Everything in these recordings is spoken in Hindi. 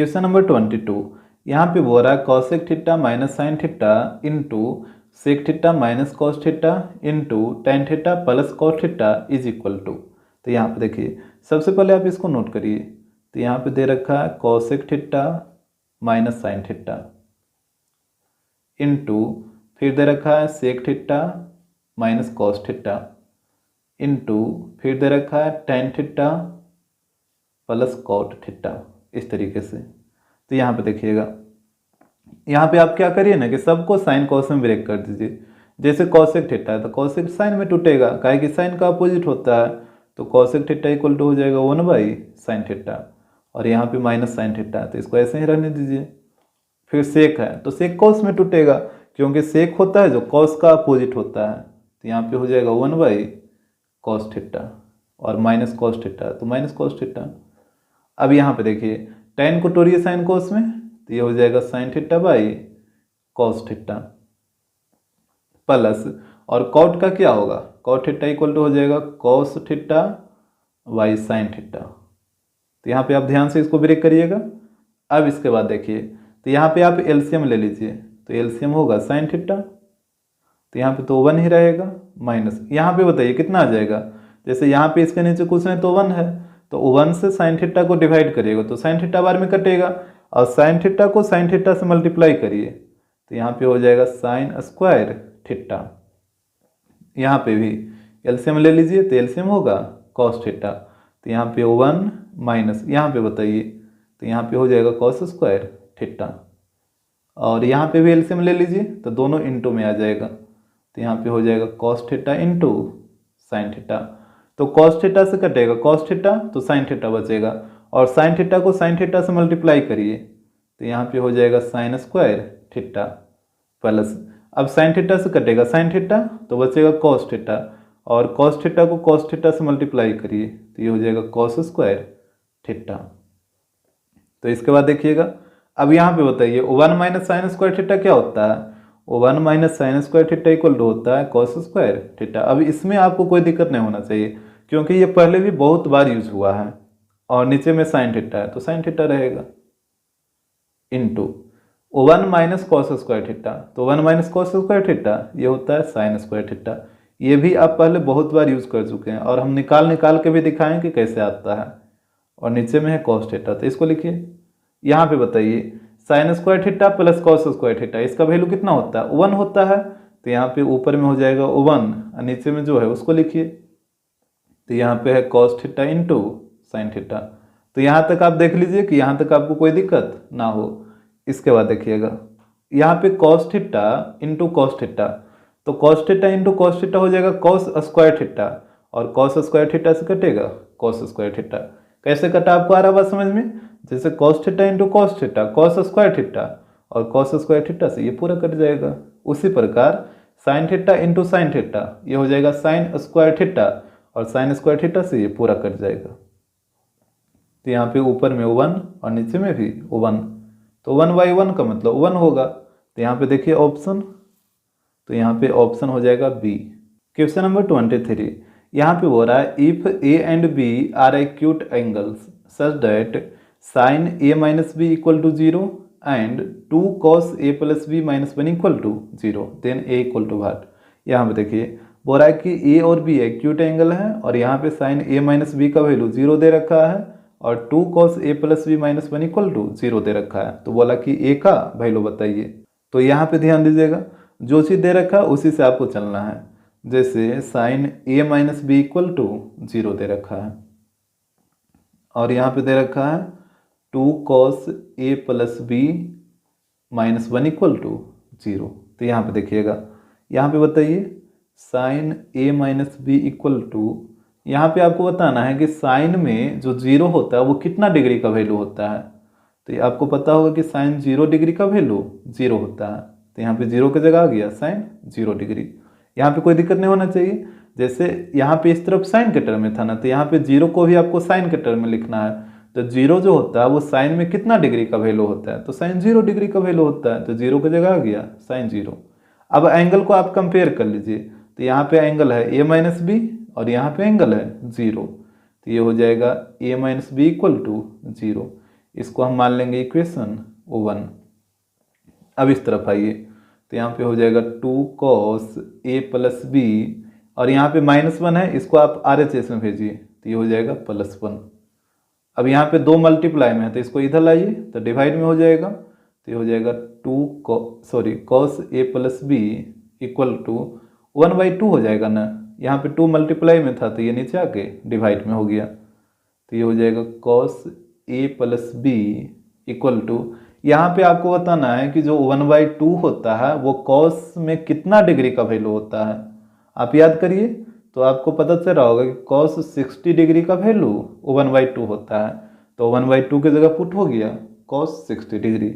क्वेश्चन नंबर 22, यहाँ पे बोल रहा है cosec theta minus sine theta into sec theta minus cos theta into tan theta plus cos theta is equal to. तो यहाँ पे देखिए, सबसे पहले आप इसको नोट करिए। तो यहाँ पे दे रखा है cosec theta minus sine theta into फिर दे रखा है sec theta minus cos theta into फिर दे रखा है tan theta plus cot theta, इस तरीके से। तो यहाँ पे देखिएगा, यहाँ पे आप क्या करिए ना कि सबको साइन कॉस में ब्रेक कर दीजिए। जैसे कॉसेक थीटा है तो कॉसेक साइन में टूटेगा, काहे कि साइन का अपोजिट होता है। तो कॉसेक थीटा इक्वल टू हो जाएगा 1/sin थीटा, और यहाँ पे माइनस साइन थीटा है तो इसको ऐसे ही रहने दीजिए। फिर सेक है तो सेक कॉस में टूटेगा, क्योंकि सेक होता है जो कॉस का अपोजिट होता है। तो यहाँ पे हो जाएगा 1/cos थीटा, और माइनस कॉस थीटा तो माइनस कॉस थीटा। अब यहाँ पे देखिए, टेन को तोड़िए साइन कॉस में, तो ये हो जाएगा sine theta by cos theta plus, और कॉट का क्या होगा, कॉट थीटा इक्वल टू हो जाएगा cos theta by sine theta. तो यहाँ पे आप ध्यान से इसको ब्रेक करिएगा। अब इसके बाद देखिए, तो यहाँ पे आप एलसीएम ले लीजिए, तो एलसीएम होगा साइन थीटा, तो यहाँ पे तो 1 ही रहेगा माइनस, यहाँ पे बताइए कितना आ जाएगा। जैसे यहाँ पे इसके नीचे कुछ नहीं तो 1 है, तो 1 से साइन थीटा को डिवाइड करिएगा तो साइन थीटा बार में कटेगा, और साइन थीटा को साइन थीटा से मल्टीप्लाई करिए तो यहाँ पे हो जाएगा साइन स्क्वायर थीटा। यहाँ पे भी एलसीएम ले लीजिए, तो एलसीएम होगा कॉस थीटा, तो यहाँ पे 1 माइनस, यहाँ पे बताइए, तो यहाँ पे हो जाएगा कॉस स्क्वायर थीटा, और यहाँ पे भी एलसीएम ले लीजिए तो दोनों इंटू में आ जाएगा। तो यहाँ पे हो जाएगा cos theta into sine theta, तो कॉस थीटा से कटेगा कॉस थीटा तो साइन थीटा बचेगा, और साइन थीटा को साइन थीटा से मल्टीप्लाई करिए तो यहाँ पे हो जाएगा साइन स्क्वायर थीटा प्लस, अब साइन थीटा से कटेगा साइन थीटा तो बचेगा कॉस थीटा, और कॉस थीटा को कॉस थीटा से मल्टीप्लाई करिए तो ये हो जाएगा कॉस स्क्वायर थीटा। तो इसके बाद देखिएगा, अब यहाँ पे बताइए 1 माइनस साइन स्क्वायर थीटा क्या होता है, 1 minus sine square theta equal to होता है कॉस स्क्वायर थीटा। अब इसमें आपको कोई दिक्कत नहीं होना चाहिए, क्योंकि ये पहले भी बहुत बार यूज हुआ है, और नीचे में साइन थीटा है तो साइन थीटा रहेगा into 1 minus cos square theta, तो 1 माइनस कॉस स्क्वायर थीटा ये होता है साइन स्क्वायर थीटा। ये भी आप पहले बहुत बार यूज कर चुके हैं, और हम निकाल के भी दिखाएं कि कैसे आता है। और नीचे में है कॉस थीटा, तो इसको लिखिए। यहाँ पे बताइए sine square theta plus cos square theta, इसका वैल्यू कितना होता है, 1 होता है। तो यहाँ पे ऊपर में हो जाएगा 1, और नीचे में जो है उसको लिखिए। तो यहाँ पे है cos theta into sine theta. तो यहाँ तक आप देख लीजिए कि यहाँ तक आपको कोई दिक्कत ना हो। इसके बाद देखिएगा, यहाँ पे cos theta into cos theta, तो cos theta into cos theta हो जाएगा कॉस स्क्वायर थीटा, और कॉस स्क्वायर थीटा से कटेगा कॉस स्क्वायर थीटा। कैसे कटा आपको आ रहा बात समझ में, जैसे cos theta into cos theta, cos square theta, और कॉस स्क्वायर थीटा से ये पूरा कट जाएगा। उसी प्रकार sign theta into sine theta ये हो जाएगा साइन स्क्वायर थीटा, और साइन स्क्वायर थीटा से ये पूरा कट जाएगा। तो यहाँ पे ऊपर में 1 और नीचे में भी 1, तो 1/1 का मतलब 1 होगा। तो यहाँ पे देखिए ऑप्शन, तो यहाँ पे ऑप्शन हो जाएगा बी। क्वेश्चन नंबर 23, यहाँ पे बोल रहा है if A and B are acute angles such that sine A minus B equal to 0 and 2 cos a plus B minus 1 equal to 0 then A equal to what. यहाँ पे देखिए बोल रहा है कि ए और बी एक्यूट एंगल है, और यहाँ पे साइन ए माइनस बी का वैल्यू 0 दे रखा है, और 2 cos a plus B minus 1 equal to 0 दे रखा है। तो बोला कि ए का वैल्यू बताइए। तो यहाँ पे ध्यान दीजिएगा, जो चीज़ दे रखा है उसी से आपको चलना है। जैसे sine A minus B equal to 0 दे रखा है, और यहाँ पे दे रखा है 2 cos a plus B minus 1 equal to 0। तो यहाँ पे देखिएगा, यहाँ पे बताइए sine A minus B equal to, यहाँ पे आपको बताना है कि साइन में जो 0 होता है वो कितना डिग्री का वैल्यू होता है। तो ये आपको पता होगा कि साइन 0 डिग्री का वैल्यू 0 होता है। तो यहाँ पे 0 की जगह आ गया साइन 0 डिग्री। यहाँ पे कोई दिक्कत नहीं होना चाहिए। जैसे यहाँ पे इस तरफ साइन के टर्म में था ना, तो यहाँ पे 0 को भी आपको साइन के टर्म में लिखना है। तो 0 जो होता है वो साइन में कितना डिग्री का वैल्यू होता है, तो साइन 0 डिग्री का वैल्यू होता है। तो 0 की जगह आ गया साइन 0। अब एंगल को आप कंपेयर कर लीजिए, तो यहाँ पे एंगल है ए माइनस बी, और यहाँ पे एंगल है 0। तो ये हो जाएगा ए माइनस बी इक्वल टू 0। इसको हम मान लेंगे इक्वेशन 1। अब इस तरफ आइए, तो यहाँ पे हो जाएगा 2 cos a प्लस बी, और यहाँ पे -1 है, इसको आप RHS में भेजिए तो ये हो जाएगा +1। अब यहाँ पे 2 मल्टीप्लाई में है तो इसको इधर लाइए तो डिवाइड में हो जाएगा, तो ये हो जाएगा cos a plus B equal to 1/2 हो जाएगा ना। यहाँ पे 2 मल्टीप्लाई में था तो ये नीचे आके डिवाइड में हो गया, तो ये हो जाएगा cos a plus B equal to, यहाँ पे आपको बताना है कि जो 1/2 होता है वो cos में कितना डिग्री का वैल्यू होता है। आप याद करिए तो आपको पता चल रहा होगा कि cos 60 डिग्री का वैल्यू 1/2 होता है, तो 1/2 की जगह पुट हो गया cos 60 डिग्री।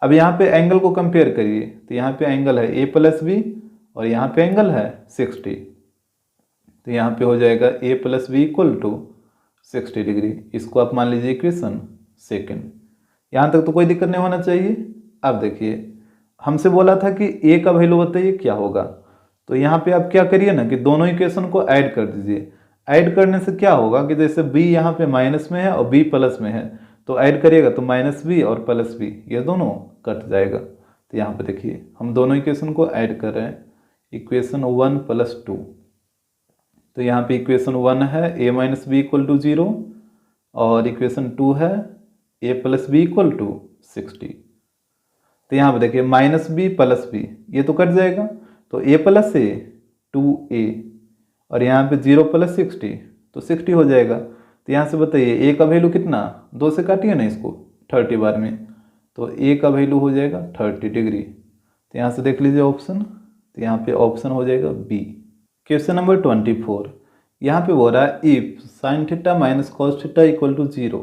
अब यहाँ पे एंगल को कंपेयर करिए, तो यहाँ पे एंगल है a प्लस बी और यहाँ पे एंगल है 60, तो यहाँ पे हो जाएगा a plus B equal to 60 degree. इसको आप मान लीजिए इक्वेशन 2। यहाँ तक तो कोई दिक्कत नहीं होना चाहिए। अब देखिए हमसे बोला था कि a का वैल्यू बताइए क्या होगा, तो यहाँ पे आप क्या करिए ना कि दोनों इक्वेशन को ऐड कर दीजिए। ऐड करने से क्या होगा कि जैसे b यहाँ पे माइनस में है और b प्लस में है, तो ऐड करिएगा तो -b और +b ये दोनों कट जाएगा। तो यहाँ पे देखिए हम दोनों इक्वेशन को ऐड कर रहे हैं, इक्वेशन 1 + 2। तो यहाँ पे इक्वेशन 1 है a - b = 0 और इक्वेशन 2 है a + b = 60। तो यहाँ पे देखिए -b + b ये तो कट जाएगा, तो a + a 2a और यहाँ पे 0 + 60 तो 60 हो जाएगा। तो यहाँ से बताइए a का वैल्यू कितना, 2 से काटिए ना इसको 30 बार में, तो a का वैल्यू हो जाएगा 30 डिग्री। तो यहाँ से देख लीजिए ऑप्शन, तो यहाँ पे ऑप्शन हो जाएगा बी। क्वेश्चन नंबर 24, यहाँ पे बोल रहा है if sin theta minus cos theta equal to 0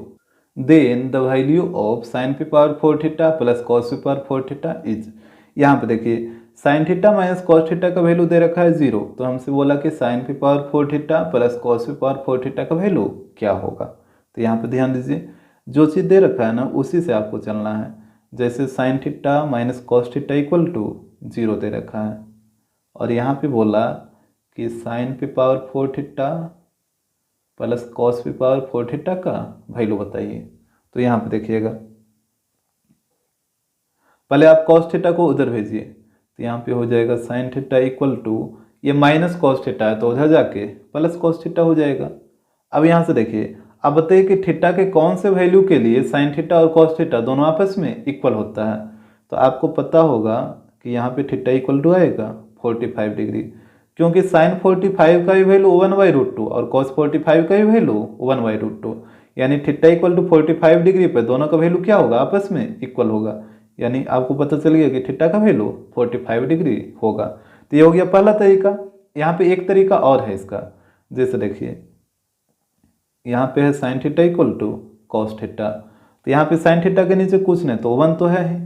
then the value of sin p power 4 theta plus cos p power 4 theta is. यहाँ पे देखिए sin theta minus cos theta का वैल्यू दे रखा है 0, तो हमसे बोला कि sin p power 4 theta plus cos p power 4 theta का वैल्यू क्या होगा। तो यहाँ पे ध्यान दीजिए जो चीज़ दे रखा है ना उसी से आपको चलना है। जैसे sin theta minus cos theta equal to 0 दे रखा है, और यहाँ पे बोला कि sin p power 4 theta plus cos p power 4 theta का वैल्यू बताइए। तो यहाँ पे देखिएगा पहले आप cos थीटा को उधर भेजिए, तो यहाँ पे हो जाएगा sin थीटा इक्वल टू, ये माइनस cos थीटा है तो उधर जाके प्लस cos थीटा हो जाएगा। अब यहाँ से देखिए अब बताइए कि थीटा के कौन से वैल्यू के लिए sin थीटा और cos थीटा दोनों आपस में इक्वल होता है। तो आपको पता होगा कि यहाँ पे थीटा इक्वल टू आएगा 45 डिग्री, क्योंकि sin 45 का भी वैल्यू 1/√2 और cos 45 का भी वैल्यू 1/√2, यानी थीटा इक्वल टू 45 डिग्री पे दोनों का वैल्यू क्या होगा, आपस में इक्वल होगा। यानी आपको पता चल गया कि थीटा का वैल्यू 45 डिग्री होगा। तो ये हो गया पहला तरीका। यहाँ पे एक तरीका और है इसका, जैसे देखिए यहाँ पे है sin theta equal to cos theta, तो यहाँ पे sin थीटा के नीचे कुछ नहीं तो 1 तो है ही।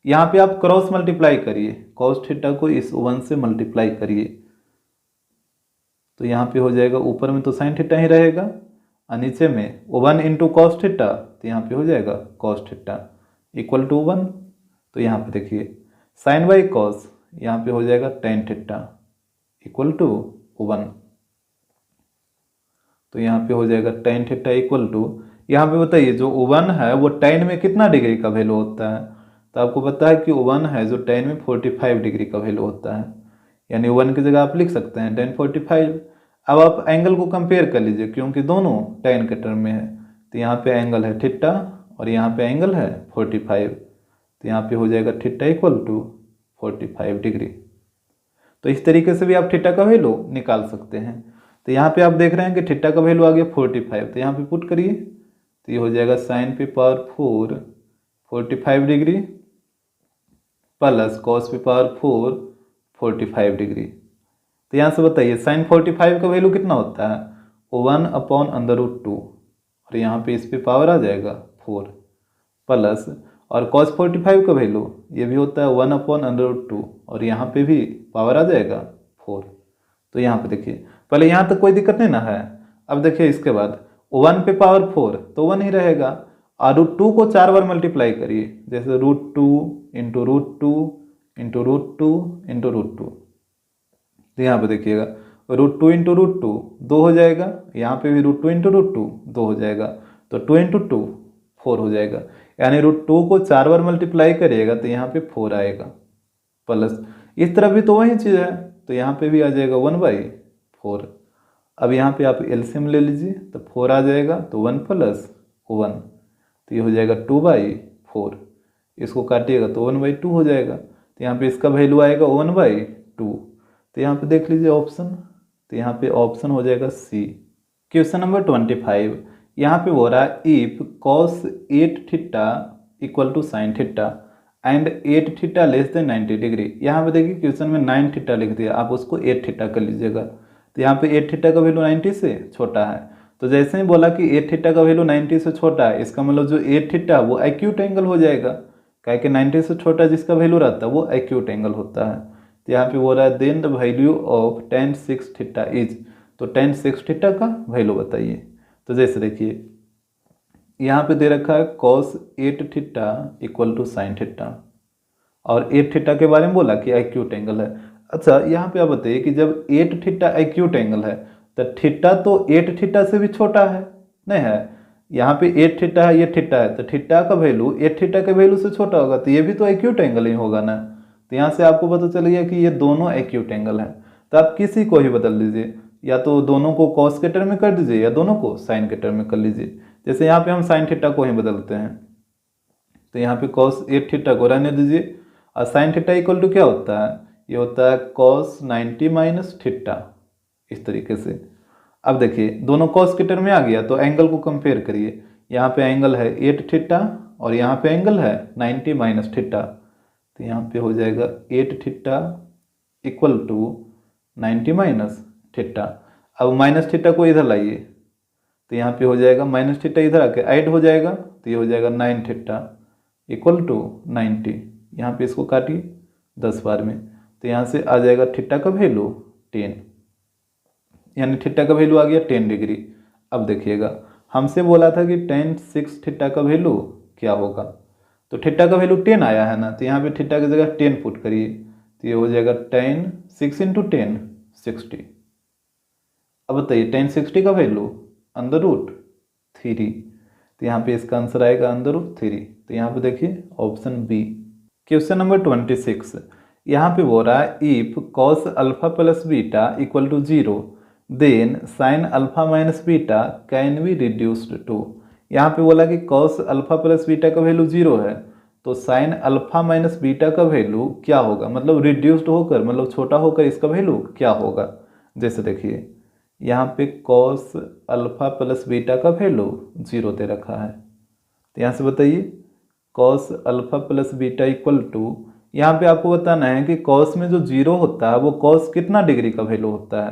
यहाँ पे आप क्रॉस मल्टीप्लाई करिए, cos थीटा को इस 1 से मल्टीप्लाई करिए, तो यहाँ पे हो जाएगा ऊपर में तो sin थीटा ही रहेगा और नीचे में 1 × cos थीटा, तो यहाँ पे हो जाएगा cos थीटा इक्वल टू 1। तो यहाँ पे देखिए sin बाई cos यहाँ पे हो जाएगा tan थीटा इक्वल टू 1। तो यहाँ पे हो जाएगा tan थीटा इक्वल टू, यहाँ पे बताइए जो 1 है वो tan में कितना डिग्री का वैल्यू होता है। तो आपको पता है कि 1 है जो tan में 45 डिग्री का वैल्यू होता है, यानी 1 की जगह आप लिख सकते हैं tan 45। अब आप एंगल को कंपेयर कर लीजिए क्योंकि दोनों tan के टर्म में है, तो यहाँ पे एंगल है थीटा और यहाँ पे एंगल है 45, तो यहाँ पे हो जाएगा थीटा इक्वल टू 45 डिग्री। तो इस तरीके से भी आप थीटा का वैल्यू निकाल सकते हैं। तो यहाँ पे आप देख रहे हैं कि थीटा का वैल्यू आ गया 45, तो यहाँ पे पुट करिए, तो ये हो जाएगा sin p power 4 45 degree plus cos p power 4 45 degree. तो यहाँ से बताइए sin 45 का वैल्यू कितना होता है, 1/√2 और यहाँ पे इस पे पावर आ जाएगा 4 प्लस, और cos 45 का वैल्यू ये भी होता है 1/√2 और यहाँ पे भी पावर आ जाएगा 4। तो यहाँ पे देखिए पहले यहाँ तक कोई दिक्कत नहीं ना है। अब देखिए इसके बाद 1 पे पावर 4 तो 1 ही रहेगा, और √2 को 4 बार मल्टीप्लाई करिए, जैसे √2 × √2 × √2 × √2। तो यहाँ पे देखिएगा √2 × √2 2 हो जाएगा, यहाँ पे भी √2 × √2 2 हो जाएगा, तो 2 × 2 4 हो जाएगा। यानी √2 को 4 बार मल्टीप्लाई करिएगा तो यहाँ पे 4 आएगा, प्लस इस तरफ भी तो वही चीज़ है, तो यहाँ पे भी आ जाएगा 1/4। अब यहाँ पे आप एलसीएम ले लीजिए, तो 4 आ जाएगा, तो 1 + 1, तो ये हो जाएगा 2/4। इसको काटिएगा तो 1/2 हो जाएगा, तो यहाँ पे इसका वैल्यू आएगा 1/2। तो यहाँ पे देख लीजिए ऑप्शन, तो यहाँ पे ऑप्शन हो जाएगा सी। क्वेश्चन नंबर 25, यहाँ पे हो रहा है if cos 8θ = sin θ and 8θ less than 90 degree. यहाँ पे देखिए क्वेश्चन में 9θ लिख दिया, आप उसको 8θ कर लीजिएगा। तो यहाँ पे 8θ का वैल्यू 90 से छोटा है, तो जैसे ही बोला कि 8θ का वैल्यू 90 से छोटा है, इसका मतलब जो 8θ वो एक्यूट एंगल हो जाएगा, क्या कि 90 से छोटा जिसका वैल्यू रहता है वो एक्यूट एंगल होता है। तो यहाँ पे बोल रहा है then the value of tan 6θ is, तो tan 6θ का वैल्यू बताइए। तो जैसे देखिए यहाँ पे दे रखा है cos 8θ = sin θ, और 8θ के बारे में बोला कि एक्यूट एंगल है। अच्छा यहाँ पे आप बताइए कि जब 8θ एक्यूट एंगल है तो थीटा तो 8θ से भी छोटा है, नहीं है? यहाँ पे 8θ है, ये थीटा है, तो थीटा का वैल्यू 8θ के वैल्यू से छोटा होगा, तो ये भी तो एक्यूट एंगल ही होगा ना। तो यहाँ से आपको पता चल गया कि ये दोनों एक्यूट एंगल हैं। तो आप किसी को ही बदल लीजिए, या तो दोनों को कॉस के टर्म में कर दीजिए या दोनों को साइन के टर्म में कर लीजिए। जैसे यहाँ पे हम साइन थीटा को ही बदलते हैं, तो यहाँ पे cos 8θ को रहने दीजिए, और साइन थीटा इक्वल टू क्या होता है, ये होता है cos 90 - θ, इस तरीके से। अब देखिए दोनों cos के टर्म में आ गया, तो एंगल को कंपेयर करिए। यहाँ पे एंगल है 8θ और यहाँ पे एंगल है 90 - θ, तो यहाँ पे हो जाएगा 8θ = 90 - θ। अब माइनस थीटा को इधर लाइए, तो यहाँ पे हो जाएगा -θ इधर आके ऐड हो जाएगा, तो ये हो जाएगा 9θ = 90। यहाँ पे इसको काटिए 10 बार में, तो यहाँ से आ जाएगा थीटा का वैल्यू 10, यानी थीटा का वैल्यू आ गया 10 डिग्री। अब देखिएगा हमसे बोला था कि tan 6θ का वैल्यू क्या होगा, तो थीटा का वैल्यू 10 आया है ना, तो यहाँ पे थीटा की जगह 10 पुट करिए, तो ये हो जाएगा tan 6 × 10 60। अब बताइए tan 60 का वैल्यू √3, तो यहाँ पे इसका आंसर आएगा √3। तो यहाँ पे देखिए ऑप्शन बी। क्वेश्चन नंबर 26, यहाँ पे बोल रहा है if cos α + β = 0 then sin α - β can be reduced to. यहाँ पे बोला कि cos α + β का वैल्यू 0 है, तो sin α - β का वैल्यू क्या होगा, मतलब रिड्यूस्ड होकर, मतलब छोटा होकर इसका वैल्यू क्या होगा। जैसे देखिए यहाँ पे cos α + β का वैल्यू 0 दे रखा है, तो यहाँ से बताइए cos α + β = यहाँ पे आपको बताना है कि cos में जो 0 होता है वो cos कितना डिग्री का वैल्यू होता है।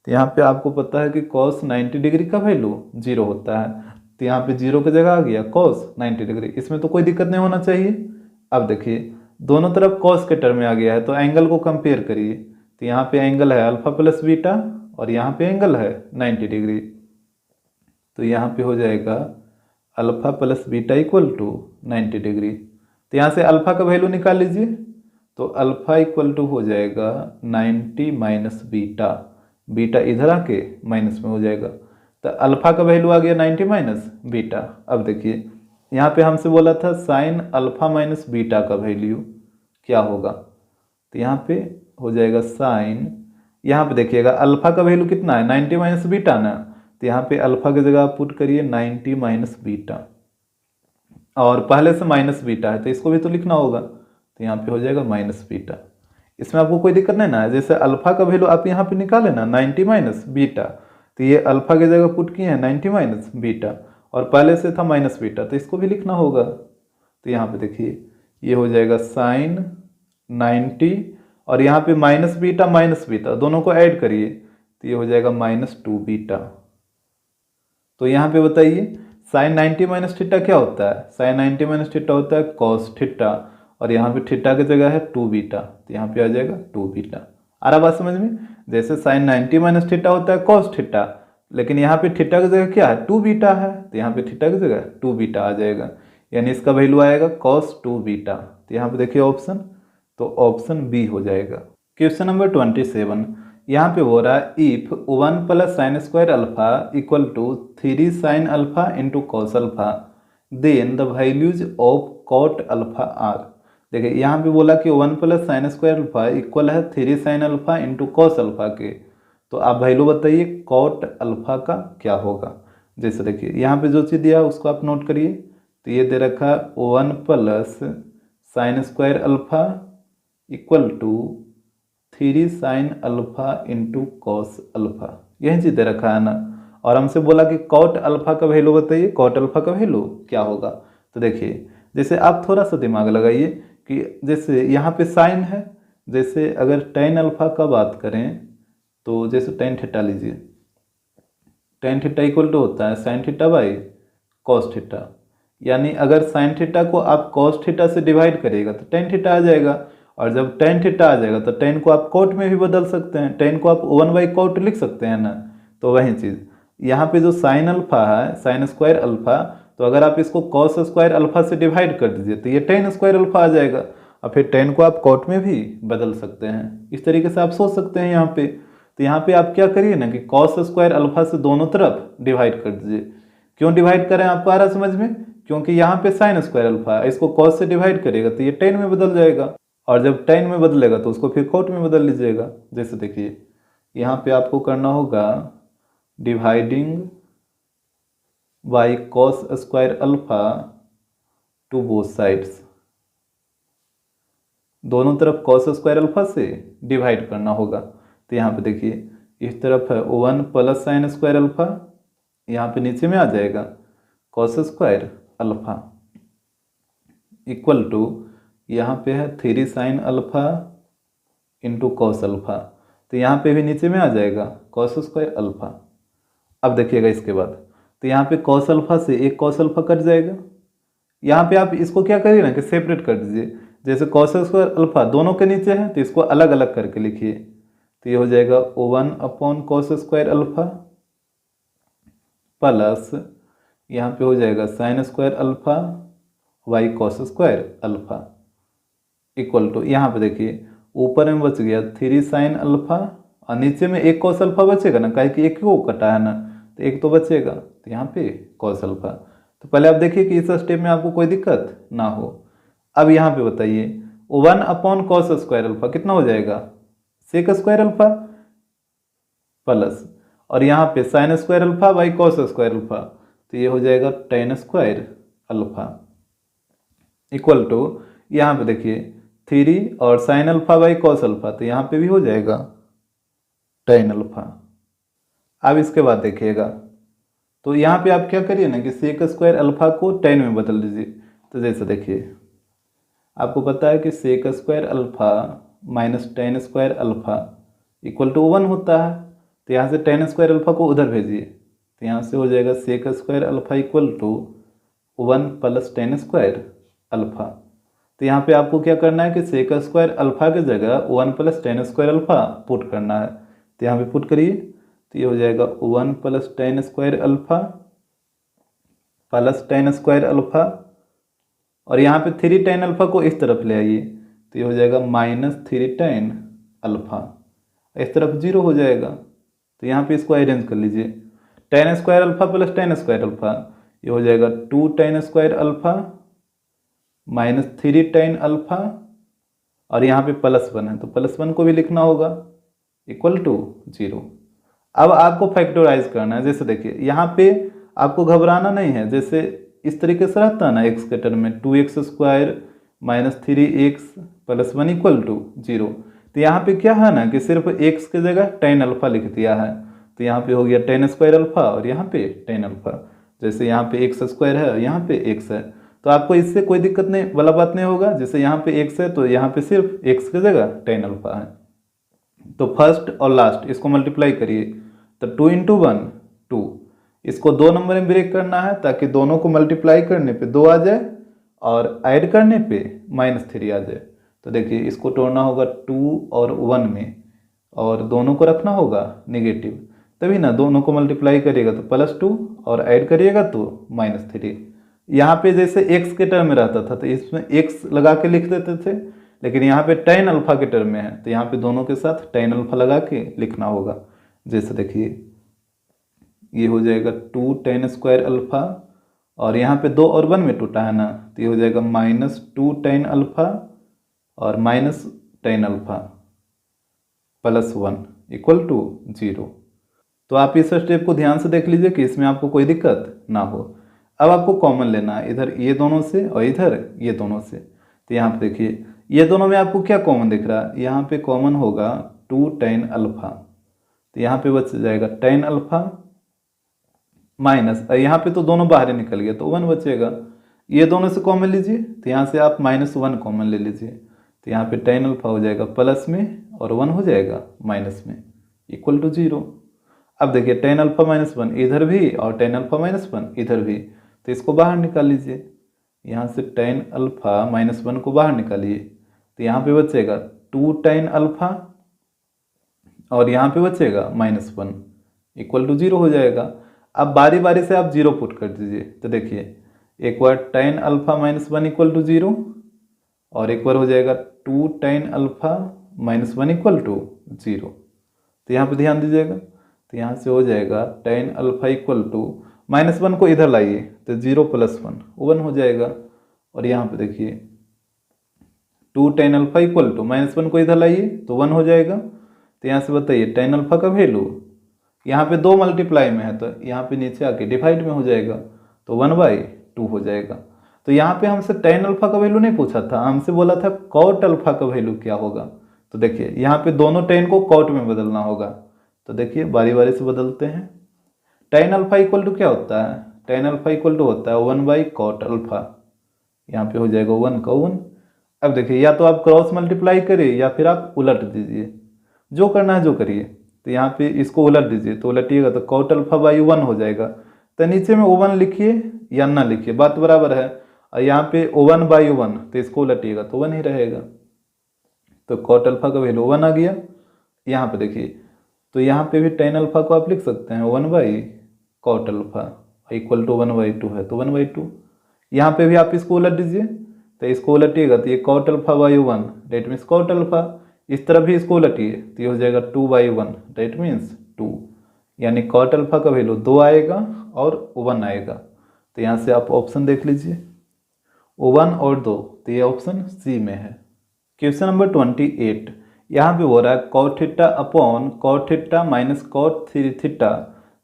तो यहाँ पे आपको पता है कि cos 90 डिग्री का वैल्यू 0 होता है, तो यहाँ पे 0 की जगह आ गया cos 90 डिग्री, इसमें तो कोई दिक्कत नहीं होना चाहिए। अब देखिए दोनों तरफ cos के टर्म में आ गया है, तो एंगल को कंपेयर करिए, तो यहाँ पे एंगल है α + β और यहाँ पे एंगल है 90 डिग्री, तो यहाँ पे हो जाएगा α + β = 90 डिग्री। तो यहाँ से अल्फा का वैल्यू निकाल लीजिए, तो अल्फा = हो जाएगा 90 - बीटा, बीटा इधर आके माइनस में हो जाएगा, तो अल्फा का वैल्यू आ गया 90 - बीटा। अब देखिए यहाँ पे हमसे बोला था साइन α - बीटा का वैल्यू क्या होगा, तो यहाँ पे हो जाएगा साइन, यहाँ पे देखिएगा अल्फा का वैल्यू कितना है 90 - बीटा ना, तो यहाँ पे अल्फा की जगह आप पुट करिए 90 - बीटा, और पहले से माइनस बीटा है तो इसको भी तो लिखना होगा, तो यहाँ पे हो जाएगा -बीटा। इसमें आपको कोई दिक्कत नहीं ना है, जैसे अल्फा का वैल्यू आप यहाँ पे निकाले ना 90 - बीटा, तो ये अल्फा की जगह पुट किए हैं 90 - बीटा, और पहले से था -बीटा, तो इसको भी लिखना होगा। तो यहाँ पे देखिए ये हो जाएगा साइन 90 और यहाँ पे -बीटा दोनों को ऐड करिए, तो ये हो जाएगा -2 बीटा। तो यहाँ पे बताइए साइन 90 - थीटा क्या होता है, साइन 90 - थीटा होता है कॉस थीटा, और यहाँ पे थीटा की जगह है 2 बीटा, तो यहाँ पे आ जाएगा 2 बीटा। आ रहा बात समझ में, जैसे साइन 90 - थीटा होता है कॉस थीटा, लेकिन यहाँ पे थीटा की जगह क्या है 2 बीटा है, तो यहाँ पे थीटा की जगह 2 बीटा आ जाएगा, यानी इसका वैल्यू आएगा कॉस 2 बीटा। तो यहाँ पे देखिए ऑप्शन, तो ऑप्शन बी हो जाएगा। क्वेश्चन नंबर 27, यहाँ पे हो रहा है if 1 + sin² α = 3 sin α × cos α then the values of cot alpha are. देखिए यहाँ पे बोला कि 1 plus sine square alpha equal है 3 sine alpha into cos alpha के। तो आप वैल्यू बताइए कॉट अल्फा का क्या होगा। जैसे देखिए यहाँ पे जो चीज़ दिया उसको आप नोट करिए। तो ये दे रखा 1 plus sine square alpha equal to 3 sine alpha into cos alpha, यही चीज़ दे रखा है ना। और हमसे बोला कि कॉट अल्फा का वैल्यू बताइए, कॉट अल्फा का वैल्यू क्या होगा। तो देखिए जैसे आप थोड़ा सा दिमाग लगाइए कि जैसे यहाँ पे साइन है, जैसे अगर टेन अल्फा का बात करें तो जैसे टेन थीटा लीजिए, टेन थीटा इक्वल टू होता है sine theta by cos theta. यानी अगर साइन थीटा को आप कॉस थीटा से डिवाइड करिएगा तो टेन थीटा आ जाएगा, और जब टेन थीटा आ जाएगा तो टेन को आप कॉट में भी बदल सकते हैं, टेन को आप 1/कॉट लिख सकते हैं ना। तो वही चीज़ यहाँ पे जो साइन अल्फा है, साइन स्क्वायर अल्फा, तो अगर आप इसको कॉस स्क्वायर अल्फा से डिवाइड कर दीजिए तो ये टेन स्क्वायर अल्फा आ जाएगा, और फिर टेन को आप कॉट में भी बदल सकते हैं। इस तरीके से आप सोच सकते हैं यहाँ पे। तो यहाँ पे आप क्या करिए ना कि कॉस स्क्वायर अल्फा से दोनों तरफ डिवाइड कर दीजिए। क्यों डिवाइड करें आपको आ रहा समझ में, क्योंकि यहाँ पे साइन स्क्वायर अल्फा है, इसको कॉस से डिवाइड करिएगा तो ये टेन में बदल जाएगा, और जब टेन में बदलेगा तो उसको फिर कॉट में बदल लीजिएगा। जैसे देखिए यहाँ पे आपको करना होगा dividing by cos square alpha two both sides, दोनों तरफ कॉस स्क्वायर अल्फा से डिवाइड करना होगा। तो यहाँ पे देखिए इस तरफ है 1 प्लस साइन स्क्वायर अल्फा, यहाँ पे नीचे में आ जाएगा cos square alpha equal to यहाँ पे है 3 sine alpha into cos alpha. तो यहाँ पे भी नीचे में आ जाएगा कॉस स्क्वायर अल्फा। अब देखिएगा इसके बाद तो यहाँ पे कॉस अल्फा से एक कॉस अल्फा कट जाएगा। यहाँ पे आप इसको क्या करिए ना कि सेपरेट कर दीजिए। जैसे कॉस स्क्वायर अल्फा दोनों के नीचे है तो इसको अलग अलग करके लिखिए। तो ये हो जाएगा 1 upon cos square alpha plus यहाँ पे हो जाएगा sine square alpha by cos square alpha equal to यहाँ पे देखिए ऊपर में बच गया 3 साइन अल्फा, और नीचे में एक कॉस अल्फा बचेगा ना, काहे कि एक को कटा है ना, तो एक तो बचेगा, तो यहाँ पे कॉस अल्फा। तो पहले आप देखिए कि इस स्टेप में आपको कोई दिक्कत ना हो। अब यहाँ पे बताइए 1 अपॉन कॉस स्क्वायर अल्फा कितना हो जाएगा, सेक स्क्वायर अल्फा प्लस, और यहाँ पे sine square alpha by cos square alpha, तो ये हो जाएगा tan square alpha equal to यहाँ पे देखिए 3 और sine alpha by cos alpha, तो यहाँ पे भी हो जाएगा टेन अल्फा। अब इसके बाद देखिएगा तो यहाँ पे आप क्या करिए ना कि सेक स्क्वायर अल्फा को टेन में बदल दीजिए। तो जैसे देखिए आपको पता है कि sec square alpha minus tan square alpha equal to 1 होता है। तो यहाँ से टेन स्क्वायर अल्फा को उधर भेजिए, तो यहाँ से हो जाएगा sec square alpha equal to 1 plus tan square alpha. तो यहाँ पे आपको क्या करना है कि सेक स्क्वायर अल्फा की जगह 1 plus tan square alpha put करना है। तो यहाँ पे पुट करिए, तो ये हो जाएगा 1 plus tan square alpha plus tan square alpha, और यहाँ पे 3 टेन अल्फा को इस तरफ ले आइए, तो ये हो जाएगा माइनस 3 टेन अल्फा, इस तरफ 0 हो जाएगा। तो यहाँ पे इसको अरेंज कर लीजिए, ten square alpha plus tan square alpha, ये हो जाएगा 2 ten square alpha minus 3 tan alpha, और यहाँ पे +1 है तो +1 को भी लिखना होगा इक्वल टू 0। अब आपको फैक्टराइज करना है। जैसे देखिए यहाँ पे आपको घबराना नहीं है, जैसे इस तरीके से रहता है ना एक्स के टर्म में 2x square minus 3x plus 1 equal to 0। तो यहाँ पे क्या है ना कि सिर्फ x की जगह टेन अल्फा लिख दिया है, तो यहाँ पे हो गया टेन स्क्वायर अल्फा और यहाँ पे टेन अल्फा। जैसे यहाँ पे एक्स स्क्वायर है, यहाँ पे x है, तो आपको इससे कोई दिक्कत नहीं वाला बात नहीं होगा। जैसे यहाँ पे x है तो यहाँ पे सिर्फ x की जगह टेन अल्फा है। तो फर्स्ट और लास्ट इसको मल्टीप्लाई करिए, तो 2 इंटू 1 2, इसको 2 नंबर में ब्रेक करना है ताकि दोनों को मल्टीप्लाई करने पे 2 आ जाए और ऐड करने पे -3 आ जाए। तो देखिए इसको तोड़ना होगा 2 और 1 में, और दोनों को रखना होगा नेगेटिव, तभी ना दोनों को मल्टीप्लाई करिएगा तो +2 और ऐड करिएगा तो -3। यहाँ पे जैसे x के टर्म में रहता था तो इसमें x लगा के लिख देते थे, लेकिन यहाँ पे टेन अल्फा के टर्म में है तो यहाँ पे दोनों के साथ टेन अल्फा लगा के लिखना होगा। जैसे देखिए ये हो जाएगा 2 टेन स्क्वायर अल्फा और यहाँ पे 2 और 1 में टूटा है ना, तो ये हो जाएगा -2 tan अल्फा और -tan अल्फा +1 = 0। तो आप इस स्टेप को ध्यान से देख लीजिए कि इसमें आपको कोई दिक्कत ना हो। अब आपको कॉमन लेना है, इधर ये दोनों से और इधर ये दोनों से। तो यहाँ पे देखिए ये दोनों में आपको क्या कॉमन दिख रहा है, यहाँ पे कॉमन होगा 2 tan अल्फा, तो यहाँ पे बच जाएगा tan अल्फा माइनस, यहाँ पे तो दोनों बाहर निकल गया तो 1 बचेगा। ये दोनों से कॉमन लीजिए, तो यहाँ से आप -1 कॉमन ले लीजिए, तो यहाँ पे tan अल्फा हो जाएगा प्लस में और 1 हो जाएगा माइनस में =0। अब देखिए tan अल्फा -1 इधर भी और tan अल्फा -1 इधर भी, तो इसको बाहर निकाल लीजिए। यहाँ से tan अल्फा -1 को बाहर निकालिए, तो यहाँ पे बचेगा 2 tan अल्फा और यहाँ पे बचेगा -1 =0 हो जाएगा। अब बारी बारी से आप 0 पुट कर दीजिए, तो देखिए एक बार tan अल्फा -1 =0 और एक बार हो जाएगा 2 tan अल्फा -1 = 0। तो यहाँ पे ध्यान दीजिएगा, तो यहाँ से हो जाएगा tan अल्फा -1 को इधर लाइए तो 0 + 1 हो जाएगा। और यहाँ पे देखिए 2 tan अल्फा -1 को इधर लाइए तो 1 हो जाएगा। तो यहाँ से बताइए tan अल्फा का वैल्यू यहाँ पे 2 मल्टीप्लाई में है, तो यहाँ पे नीचे आके डिवाइड में हो जाएगा, तो 1/2 हो जाएगा। तो यहाँ पे हमसे tan अल्फा का वैल्यू नहीं पूछा था, हमसे बोला था cot अल्फा का वैल्यू क्या होगा। तो देखिए यहाँ पे दोनों tan को cot में बदलना होगा, तो देखिए बारी बारी से बदलते हैं। tan अल्फा क्या होता है, tan अल्फा होता है 1/cot अल्फा, यहाँ पे हो जाएगा 1 का 1। अब देखिए या तो आप क्रॉस मल्टीप्लाई करिए या फिर आप उलट दीजिए, जो करना है जो करिए। तो यहाँ पे इसको उलट दीजिए, तो उलटिएगा तो cot अल्फा बाई 1 हो जाएगा। तो नीचे में 1 लिखिए या ना लिखिए बात बराबर है, और यहाँ पे 1/1 तो इसको उलटिएगा तो 1 ही रहेगा। तो cot अल्फा का वैल्यू 1 आ गया। यहाँ पे देखिए, तो यहाँ पे भी tan अल्फा को आप लिख सकते हैं 1/cot अल्फा =1/2 है, तो 1/2। यहाँ पे भी आप इसको उलट दीजिए, तो इसको उलटिएगा तो ये cot alpha by 1 that means cot alpha. इस तरफ भी इसको उलटिए तो ये हो जाएगा 2/1 डेट मीन्स 2, यानी cot अल्फा का वैल्यू 2 आएगा और 1 आएगा। तो यहाँ से आप ऑप्शन देख लीजिए 1 और 2, तो ये ऑप्शन सी में है। क्वेश्चन नंबर 28, यहाँ पे हो रहा है cot theta upon cot theta minus cot 3 theta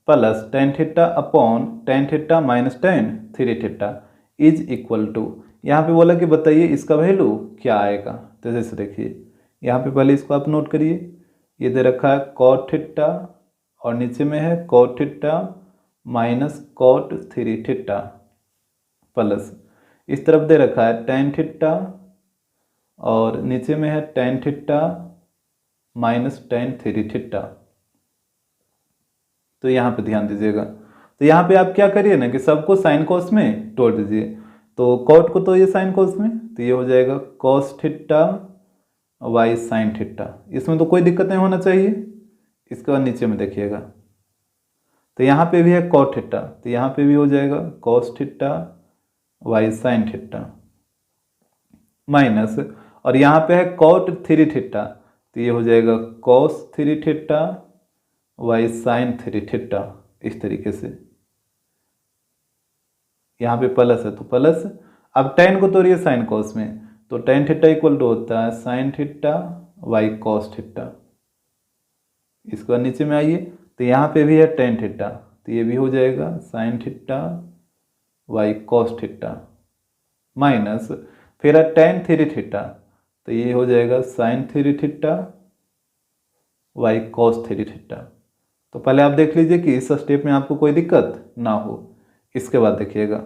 plus tan theta upon tan theta minus tan 3 theta =, यहाँ पे बोला कि बताइए इसका वैल्यू क्या आएगा। तो जैसे देखिए यहाँ पे पहले इसको आप नोट करिए, ये दे रखा है cot थीटा और नीचे में है cot theta minus cot 3 theta plus इस तरफ दे रखा है tan थीटा और नीचे में है tan theta minus tan 3 theta. तो यहाँ पे ध्यान दीजिएगा, तो यहाँ पे आप क्या करिए ना कि सबको साइन कोस में तोड़ दीजिए। तो cot को तो ये साइन कोस में, तो ये हो जाएगा cos theta y sin theta, इसमें तो कोई दिक्कत नहीं होना चाहिए। इसके बाद नीचे में देखिएगा, तो यहाँ पे भी है cot थीटा, तो यहाँ पे भी हो जाएगा cos theta y sin theta minus, और यहाँ पे है cot 3 थीटा, तो ये हो जाएगा cos 3 theta y sin 3 theta. इस तरीके से यहाँ पे प्लस है तो प्लस। अब tan को तोड़िए साइन कॉस में, तो tan थीटा होता है sin theta y cos theta. इसके बाद नीचे में आइए, तो यहाँ पे भी है tan थीटा, तो ये भी हो जाएगा sin theta y cos theta minus फिर है tan 3 थीटा, तो ये हो जाएगा sin 3 theta y cos 3 theta. तो पहले आप देख लीजिए कि इस स्टेप में आपको कोई दिक्कत ना हो। इसके बाद देखिएगा,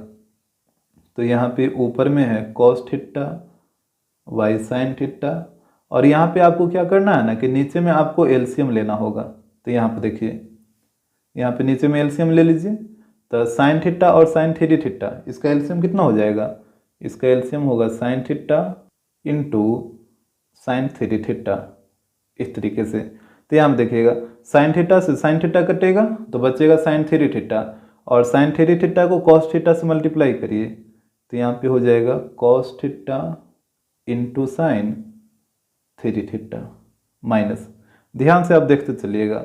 तो यहाँ पे ऊपर में है cos theta y sin theta, और यहाँ पे आपको क्या करना है ना कि नीचे में आपको एलसीएम लेना होगा। तो यहाँ पे देखिए, यहाँ पे नीचे में एलसीएम ले लीजिए, तो sin थीटा और sin 3 थीटा इसका एलसीएम कितना हो जाएगा, इसका एलसीएम होगा sin theta into sin 3 theta. इस तरीके से, तो यहाँ देखिएगा sin थीटा से sin थीटा कटेगा तो बचेगा sin 3 थीटा, और sin 3 थीटा को cos थीटा से मल्टीप्लाई करिए, तो यहाँ पे हो जाएगा cos theta into sin 3 theta minus, ध्यान से आप देखते चलिएगा,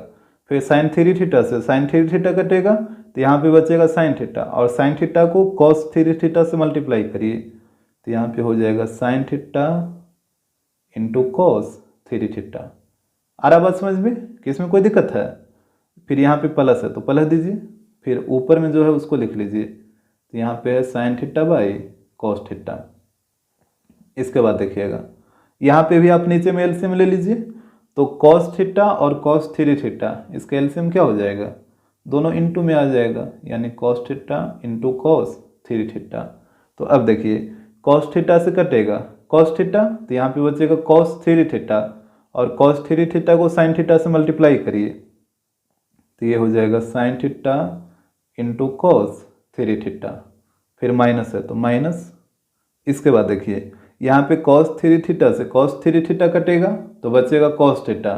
फिर sin 3 थीटा से sin 3 थीटा कटेगा तो यहाँ पे बचेगा साइन थीटा, और साइन थीटा को कॉस थ्री थीटा से मल्टीप्लाई करिए, तो यहाँ पे हो जाएगा sine theta into cos three theta. आ रहा बात समझ में कि इसमें कोई दिक्कत है? फिर यहाँ पे प्लस है तो प्लस दीजिए, फिर ऊपर में जो है उसको लिख लीजिए, तो यहाँ पे है sine theta by cos theta. इसके बाद देखिएगा यहाँ पे भी आप नीचे में एलसीएम ले लीजिए, तो कॉस थीटा और कॉस थ्री थीटा इसका एलसीएम क्या हो जाएगा, दोनों इंटू में आ जाएगा, यानी cos theta into cos three theta. तो अब देखिए कॉस थीटा से कटेगा कॉस थीटा, तो यहाँ पे बचेगा कॉस थ्री थीटा, और कॉस थ्री थीटा को साइन थीटा से मल्टीप्लाई करिए, तो ये हो जाएगा sine theta into cos three theta, फिर माइनस है तो माइनस। इसके बाद देखिए यहाँ पे कॉस थ्री थीटा से कॉस थ्री थीटा कटेगा तो बचेगा कॉस थीटा,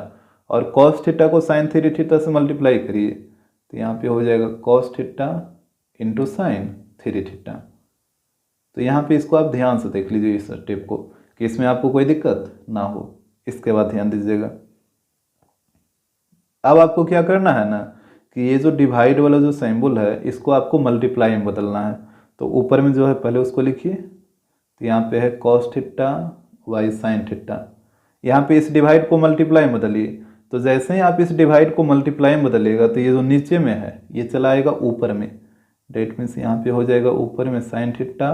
और कॉस थीटा को साइन थ्री थीटा से मल्टीप्लाई करिए, तो यहाँ पे हो जाएगा cos theta into sine three theta. तो यहाँ पे इसको आप ध्यान से देख लीजिए इस टिप को, कि इसमें आपको कोई दिक्कत ना हो। इसके बाद ध्यान दीजिएगा, अब आपको क्या करना है ना, कि ये जो डिवाइड वाला जो सिंबल है इसको आपको मल्टीप्लाई में बदलना है। तो ऊपर में जो है पहले उसको लिखिए, तो यहाँ पे है cos theta by sine theta. यहाँ पे इस डिवाइड को मल्टीप्लाई में बदलिए, तो जैसे ही आप इस डिवाइड को मल्टीप्लाई में बदलिएगा तो ये जो नीचे में है ये चला आएगा ऊपर में। डेट मीन्स यहाँ पे हो जाएगा ऊपर में sign theta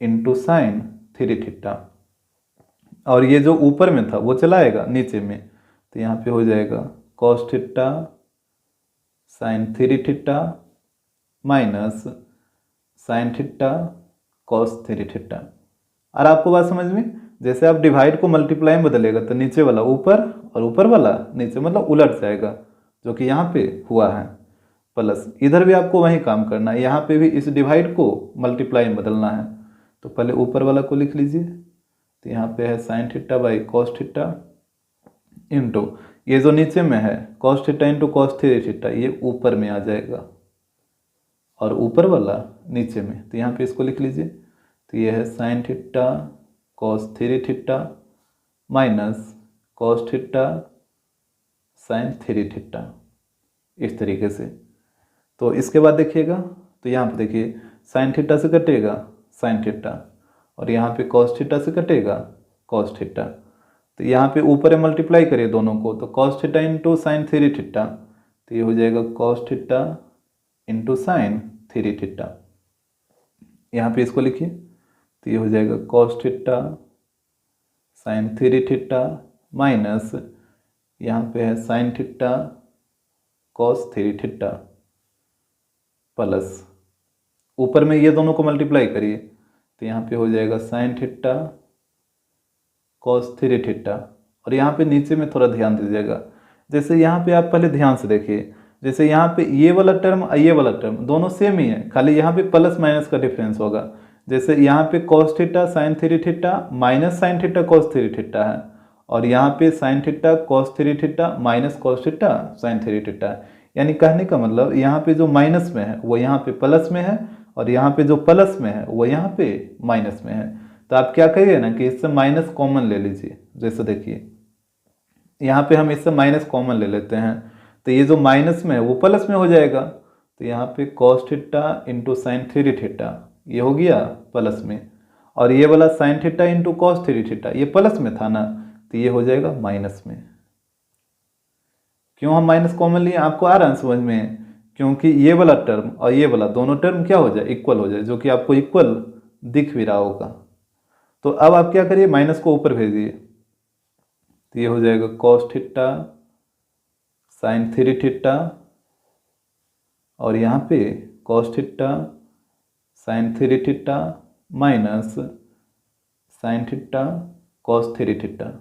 into sine three theta, और ये जो ऊपर में था वो चला आएगा नीचे में, तो यहाँ पे हो जाएगा cos theta sine three theta minus sine theta cos three theta. और आपको बात समझ में, जैसे आप डिवाइड को मल्टीप्लाई में बदलेगा तो नीचे वाला ऊपर और ऊपर वाला नीचे, मतलब उलट जाएगा, जो कि यहाँ पे हुआ है प्लस। इधर भी आपको वही काम करना है, यहाँ पे भी इस डिवाइड को मल्टीप्लाई में बदलना है। तो पहले ऊपर वाला को लिख लीजिए, तो यहाँ पे है sine theta by cos theta into ये जो नीचे में है cos theta into cos three theta, ये ऊपर में आ जाएगा और ऊपर वाला नीचे में, तो यहाँ पे इसको लिख लीजिए। तो ये है sign theta cos three theta minus cos theta sine three theta, इस तरीके से। तो इसके बाद देखिएगा, तो यहाँ पे देखिए साइन थीटा से कटेगा साइन थीटा, और यहाँ पे कॉस थीटा से कटेगा कॉस थीटा, तो यहाँ पे ऊपर मल्टीप्लाई करिए दोनों को, तो cos theta into sine three theta, तो ये हो जाएगा cos theta into sine three theta. यहाँ पे इसको लिखिए, तो ये हो जाएगा cos theta sine three theta minus यहाँ पे है sign theta cos three theta plus ऊपर में ये दोनों को मल्टीप्लाई करिए, तो यहाँ पे हो जाएगा sine theta cos three theta. और यहाँ पे नीचे में थोड़ा ध्यान दीजिएगा, जैसे यहाँ पे आप पहले ध्यान से देखिए, जैसे यहाँ पे ये वाला टर्म और ये वाला टर्म दोनों सेम ही है, खाली यहाँ पे प्लस माइनस का डिफरेंस होगा। जैसे यहाँ पे cos theta sine three theta minus sine theta cos three theta है, और यहाँ पे sine theta cos three theta minus cos theta sine three theta है। यानी कहने का मतलब यहाँ पे जो माइनस में है वो यहाँ पे प्लस में है, और यहाँ पे जो प्लस में है वो यहाँ पे माइनस में है। तो आप क्या करिए ना कि इससे माइनस कॉमन ले लीजिए। जैसे देखिए यहाँ पे हम इससे माइनस कॉमन ले लेते हैं, तो ये जो माइनस में है वो प्लस में हो जाएगा, तो यहाँ पे cos theta into sine three theta ये हो गया प्लस में, और ये वाला sign theta into cos three theta ये प्लस में था ना, तो ये हो जाएगा माइनस में। क्यों हम माइनस कॉमन लिए, आपको आ रहा है समझ में? क्योंकि ये वाला टर्म और ये वाला दोनों टर्म क्या हो जाए, इक्वल हो जाए, जो कि आपको इक्वल दिख भी रहा होगा। तो अब आप क्या करिए, माइनस को ऊपर भेजिए, तो ये हो जाएगा cos theta sine three theta, और यहाँ पे cos theta sine three theta minus sine theta cos three theta,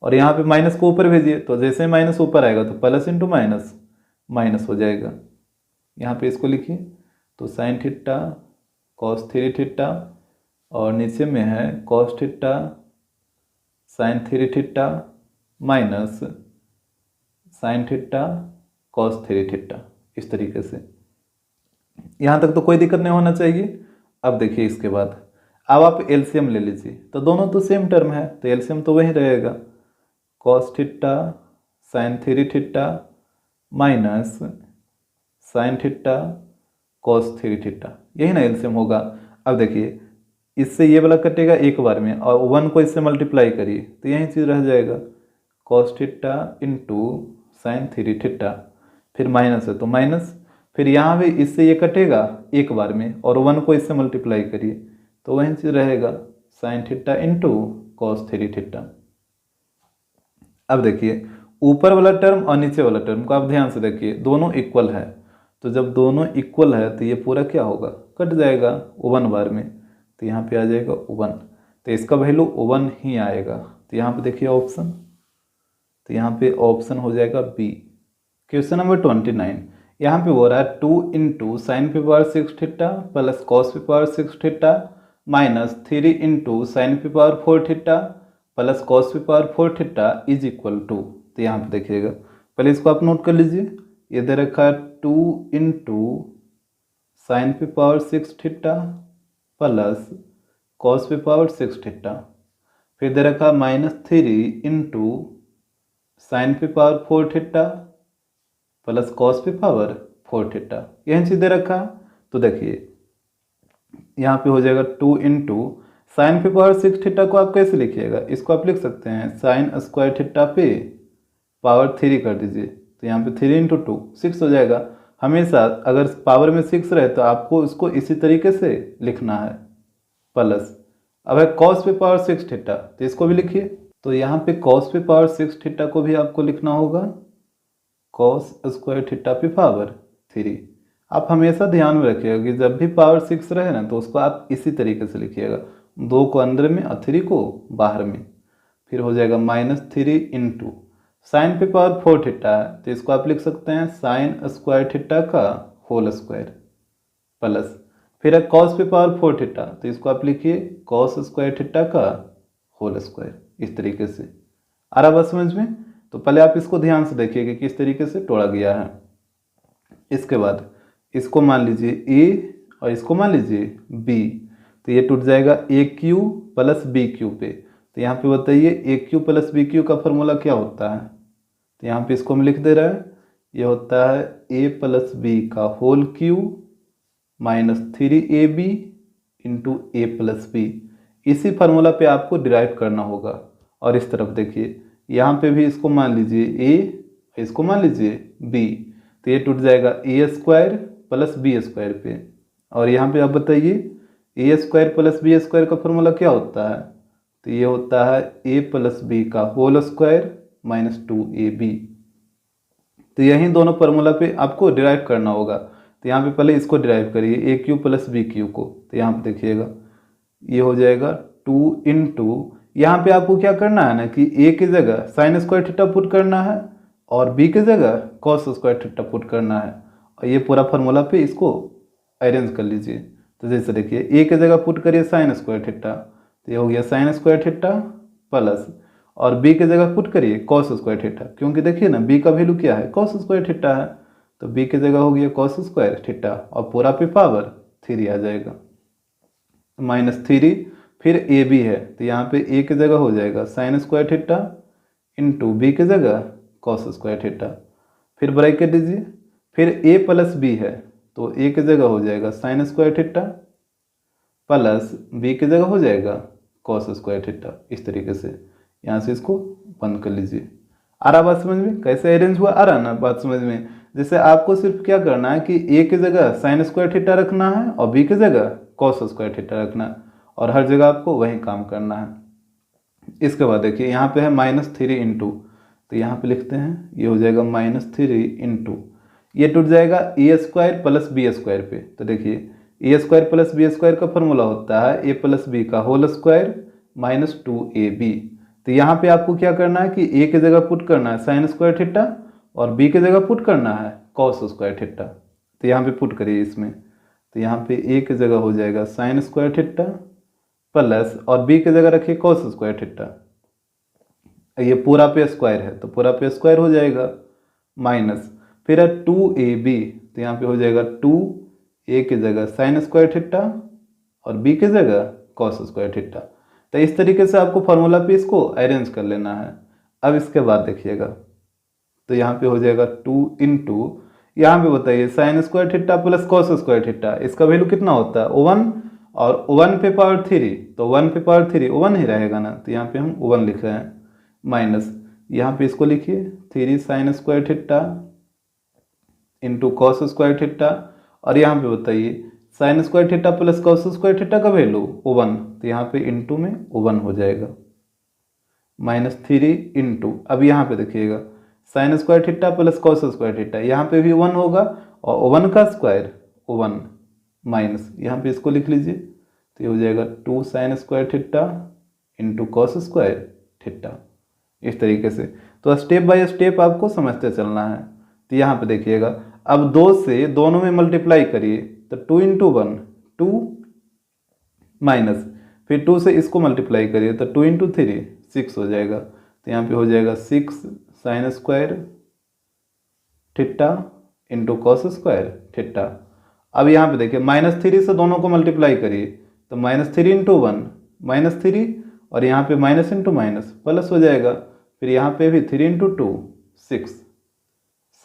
और यहाँ पे माइनस को ऊपर भेजिए, तो जैसे माइनस ऊपर आएगा तो प्लस इंटू माइनस माइनस हो जाएगा। यहाँ पे इसको लिखिए, तो sign theta cos three theta, और नीचे में है cos theta sine three theta minus sine theta cos three theta, इस तरीके से। यहाँ तक तो कोई दिक्कत नहीं होना चाहिए। अब देखिए इसके बाद अब आप एलसीएम ले लीजिए, तो दोनों तो सेम टर्म है तो एलसीएम तो वही रहेगा, cos theta sine three theta minus sine theta cos 3 theta, यही ना एलसीएम होगा। अब देखिए इससे ये वाला कटेगा एक बार में और 1 को इससे मल्टीप्लाई करिए तो यही चीज़ रह जाएगा cos theta into sign 3 theta, फिर माइनस है तो माइनस, फिर यहाँ भी इससे ये कटेगा एक बार में और 1 को इससे मल्टीप्लाई करिए तो वही चीज़ रहेगा sign theta into cos 3 theta. अब देखिए ऊपर वाला टर्म और नीचे वाला टर्म को आप ध्यान से देखिए, दोनों इक्वल है, तो जब दोनों इक्वल है तो ये पूरा क्या होगा, कट जाएगा 1 बार में, तो यहाँ पे आ जाएगा 1, तो इसका वैल्यू 1 ही आएगा। तो यहाँ पे देखिए ऑप्शन, तो यहाँ पे ऑप्शन हो जाएगा बी। क्वेश्चन नंबर 29, यहाँ पे हो रहा है 2 इंटू साइन पे पावर 6 थीटा प्लस कॉस पे power 6 theta minus 3 into sine पे पावर 4 थीटा प्लस कॉस पे power 4 theta is equal to. तो यहाँ पे देखिएगा, पहले इसको आप नोट कर लीजिए, ये दे रखा है 2 इंटू साइन पे पावर 6 थीटा प्लस कॉस पे पावर 6 थीटा, फिर दे रखा माइनस 3 इंटू साइन पे पावर 4 थीटा प्लस कॉस पे पावर 4 थीटा, यही चीज़ दे रखा। तो देखिए यहाँ पे हो जाएगा 2 इंटू साइन पे पावर 6 थीटा को आप कैसे लिखिएगा, इसको आप लिख सकते हैं साइन स्क्वायर थीटा पे पावर 3 कर दीजिए, तो यहाँ पे 3 इंटू 2 6 हो जाएगा। हमेशा अगर पावर में 6 रहे तो आपको उसको इसी तरीके से लिखना है प्लस। अब है कॉस पे पावर 6 थीटा, तो इसको भी लिखिए, तो यहाँ पे कॉस पे पावर 6 थीटा को भी आपको लिखना होगा कॉस स्क्वायर थीटा पे पावर 3। आप हमेशा ध्यान में रखिएगा कि जब भी पावर 6 रहे ना तो उसको आप इसी तरीके से लिखिएगा, 2 को अंदर में और 3 को बाहर में, फिर हो जाएगा माइनस 3 इंटू साइन पे पावर 4 थीटा है तो इसको आप लिख सकते हैं साइन स्क्वायर थीटा का होल स्क्वायर प्लस, फिर है कॉस पे पावर 4 थीटा तो इसको आप लिखिए कॉस स्क्वायर थीटा का होल स्क्वायर, इस तरीके से। आ रहा बात समझ में? तो पहले आप इसको ध्यान से देखिए कि किस तरीके से तोड़ा गया है। इसके बाद इसको मान लीजिए ए और इसको मान लीजिए बी, तो ये टूट जाएगा ए क्यू प्लस बी क्यू पे। तो यहाँ पे बताइए ए क्यू प्लस बी क्यू का फॉर्मूला क्या होता है, तो यहाँ पे इसको हम लिख दे रहे हैं, ये होता है ए प्लस बी का whole cube minus 3ab into A plus B. इसी फार्मूला पे आपको डिराइव करना होगा। और इस तरफ देखिए यहाँ पे भी इसको मान लीजिए ए, इसको मान लीजिए बी, तो ये टूट जाएगा ए स्क्वायर प्लस बी स्क्वायर पे। और यहाँ पे आप बताइए ए स्क्वायर प्लस बी स्क्वायर का फॉर्मूला क्या होता है, तो ये होता है ए प्लस बी का होल स्क्वायर माइनस 2ab। तो यही दोनों फार्मूला पे आपको डिराइव करना होगा। तो यहाँ पे पहले इसको डिराइव करिए ए क्यू प्लस बी क्यू को, तो यहाँ पे देखिएगा ये हो जाएगा 2 इंटू, यहाँ पे आपको क्या करना है ना कि ए की जगह साइन स्क्वायर थीटा पुट करना है और बी की जगह कॉस स्क्वायर थीटा पुट करना है, और ये पूरा फार्मूला पे इसको अरेंज कर लीजिए। तो जैसे देखिए ए की जगह पुट करिए साइन स्क्वायर थीटा, तो ये हो गया साइन स्क्वायर थीटा प्लस, और बी की जगह पुट करिए कॉस स्क्वायर थीटा, क्योंकि देखिए ना बी का वैल्यू क्या है, कॉस स्क्वायर थीटा है, तो बी की जगह हो गया कॉस स्क्वायर थीटा और पूरा पे पावर 3 आ जाएगा माइनस 3, फिर ए बी है तो यहाँ पे ए की जगह हो जाएगा sine square theta into B की जगह कॉस स्क्वायर थीटा, फिर ब्रैकेट दीजिए, फिर ए प्लस बी है तो ए की जगह हो जाएगा sine square theta plus B की जगह हो जाएगा कॉस स्क्वायर थीटा। इस तरीके से यहाँ से इसको बंद कर लीजिए। आ रहा बात समझ में, कैसे अरेंज हुआ, आ रहा ना बात समझ में। जैसे आपको सिर्फ क्या करना है कि ए की जगह साइन स्क्वायर थीटा रखना है और बी की जगह कॉस स्क्वायर थीटा रखना है, और हर जगह आपको वही काम करना है। इसके बाद देखिए यहाँ पे है माइनस 3 इंटू, तो यहाँ पे लिखते हैं ये हो जाएगा माइनस 3 इंटू, ये टूट जाएगा ए स्क्वायर प्लस बी स्क्वायर पे। तो देखिए ए स्क्वायर प्लस बी स्क्वायर का फॉर्मूला होता है ए प्लस बी का होल स्क्वायर माइनस 2ab। तो यहाँ पे आपको क्या करना है कि ए की जगह पुट करना है साइन स्क्वायर थीटा और बी की जगह पुट करना है कॉस स्क्वायर थीटा। तो यहाँ पे पुट करिए इसमें, तो यहाँ पे ए की जगह हो जाएगा साइन स्क्वायर थीटा प्लस, और बी की जगह रखिए कॉस स्क्वायर थीटा, ये पूरा पे स्क्वायर है तो पूरा पे स्क्वायर हो जाएगा माइनस, फिर है 2ab, तो यहाँ पे हो जाएगा 2 ए की जगह साइन स्क्वायर थीटा और बी की जगह कॉस स्क्वायर थीटा। तो इस तरीके से आपको फार्मूला पे इसको अरेंज कर लेना है। अब इसके बाद देखिएगा, तो यहाँ पे हो जाएगा 2 इंटू, यहाँ पे बताइए sine square theta plus cos square theta, इसका वैल्यू कितना होता है 1, और 1 पे पावर 3, तो 1 पे पावर 3 1 ही रहेगा ना, तो यहाँ पे हम 1 लिख रहे हैं, माइनस यहाँ पे इसको लिखिए 3 sign square theta into cos square theta, और यहाँ पे बताइए sine square theta plus cos square theta का वैल्यू 1, तो यहाँ पे इंटू में 1 हो जाएगा, -3 इंटू, अब यहाँ पे देखिएगा sign square theta plus cos square theta, यहाँ पे भी 1 होगा, और 1 का स्क्वायर 1 माइनस, यहाँ पे इसको लिख लीजिए, तो ये हो जाएगा 2 sine square theta into cos square theta. इस तरीके से तो स्टेप बाय स्टेप आपको समझते चलना है। तो यहाँ पे देखिएगा, अब 2 से दोनों में मल्टीप्लाई करिए, तो 2 इंटू 1 2 माइनस, फिर 2 से इसको मल्टीप्लाई करिए तो 2 इंटू 3 6 हो जाएगा, तो यहाँ पे हो जाएगा 6 sign square theta into cos square theta. अब यहाँ पे देखिए -3 से दोनों को मल्टीप्लाई करिए, तो -3 इंटू 1 -3, और यहाँ पे माइनस इंटू माइनस प्लस हो जाएगा, फिर यहाँ पे भी 3 into 2 6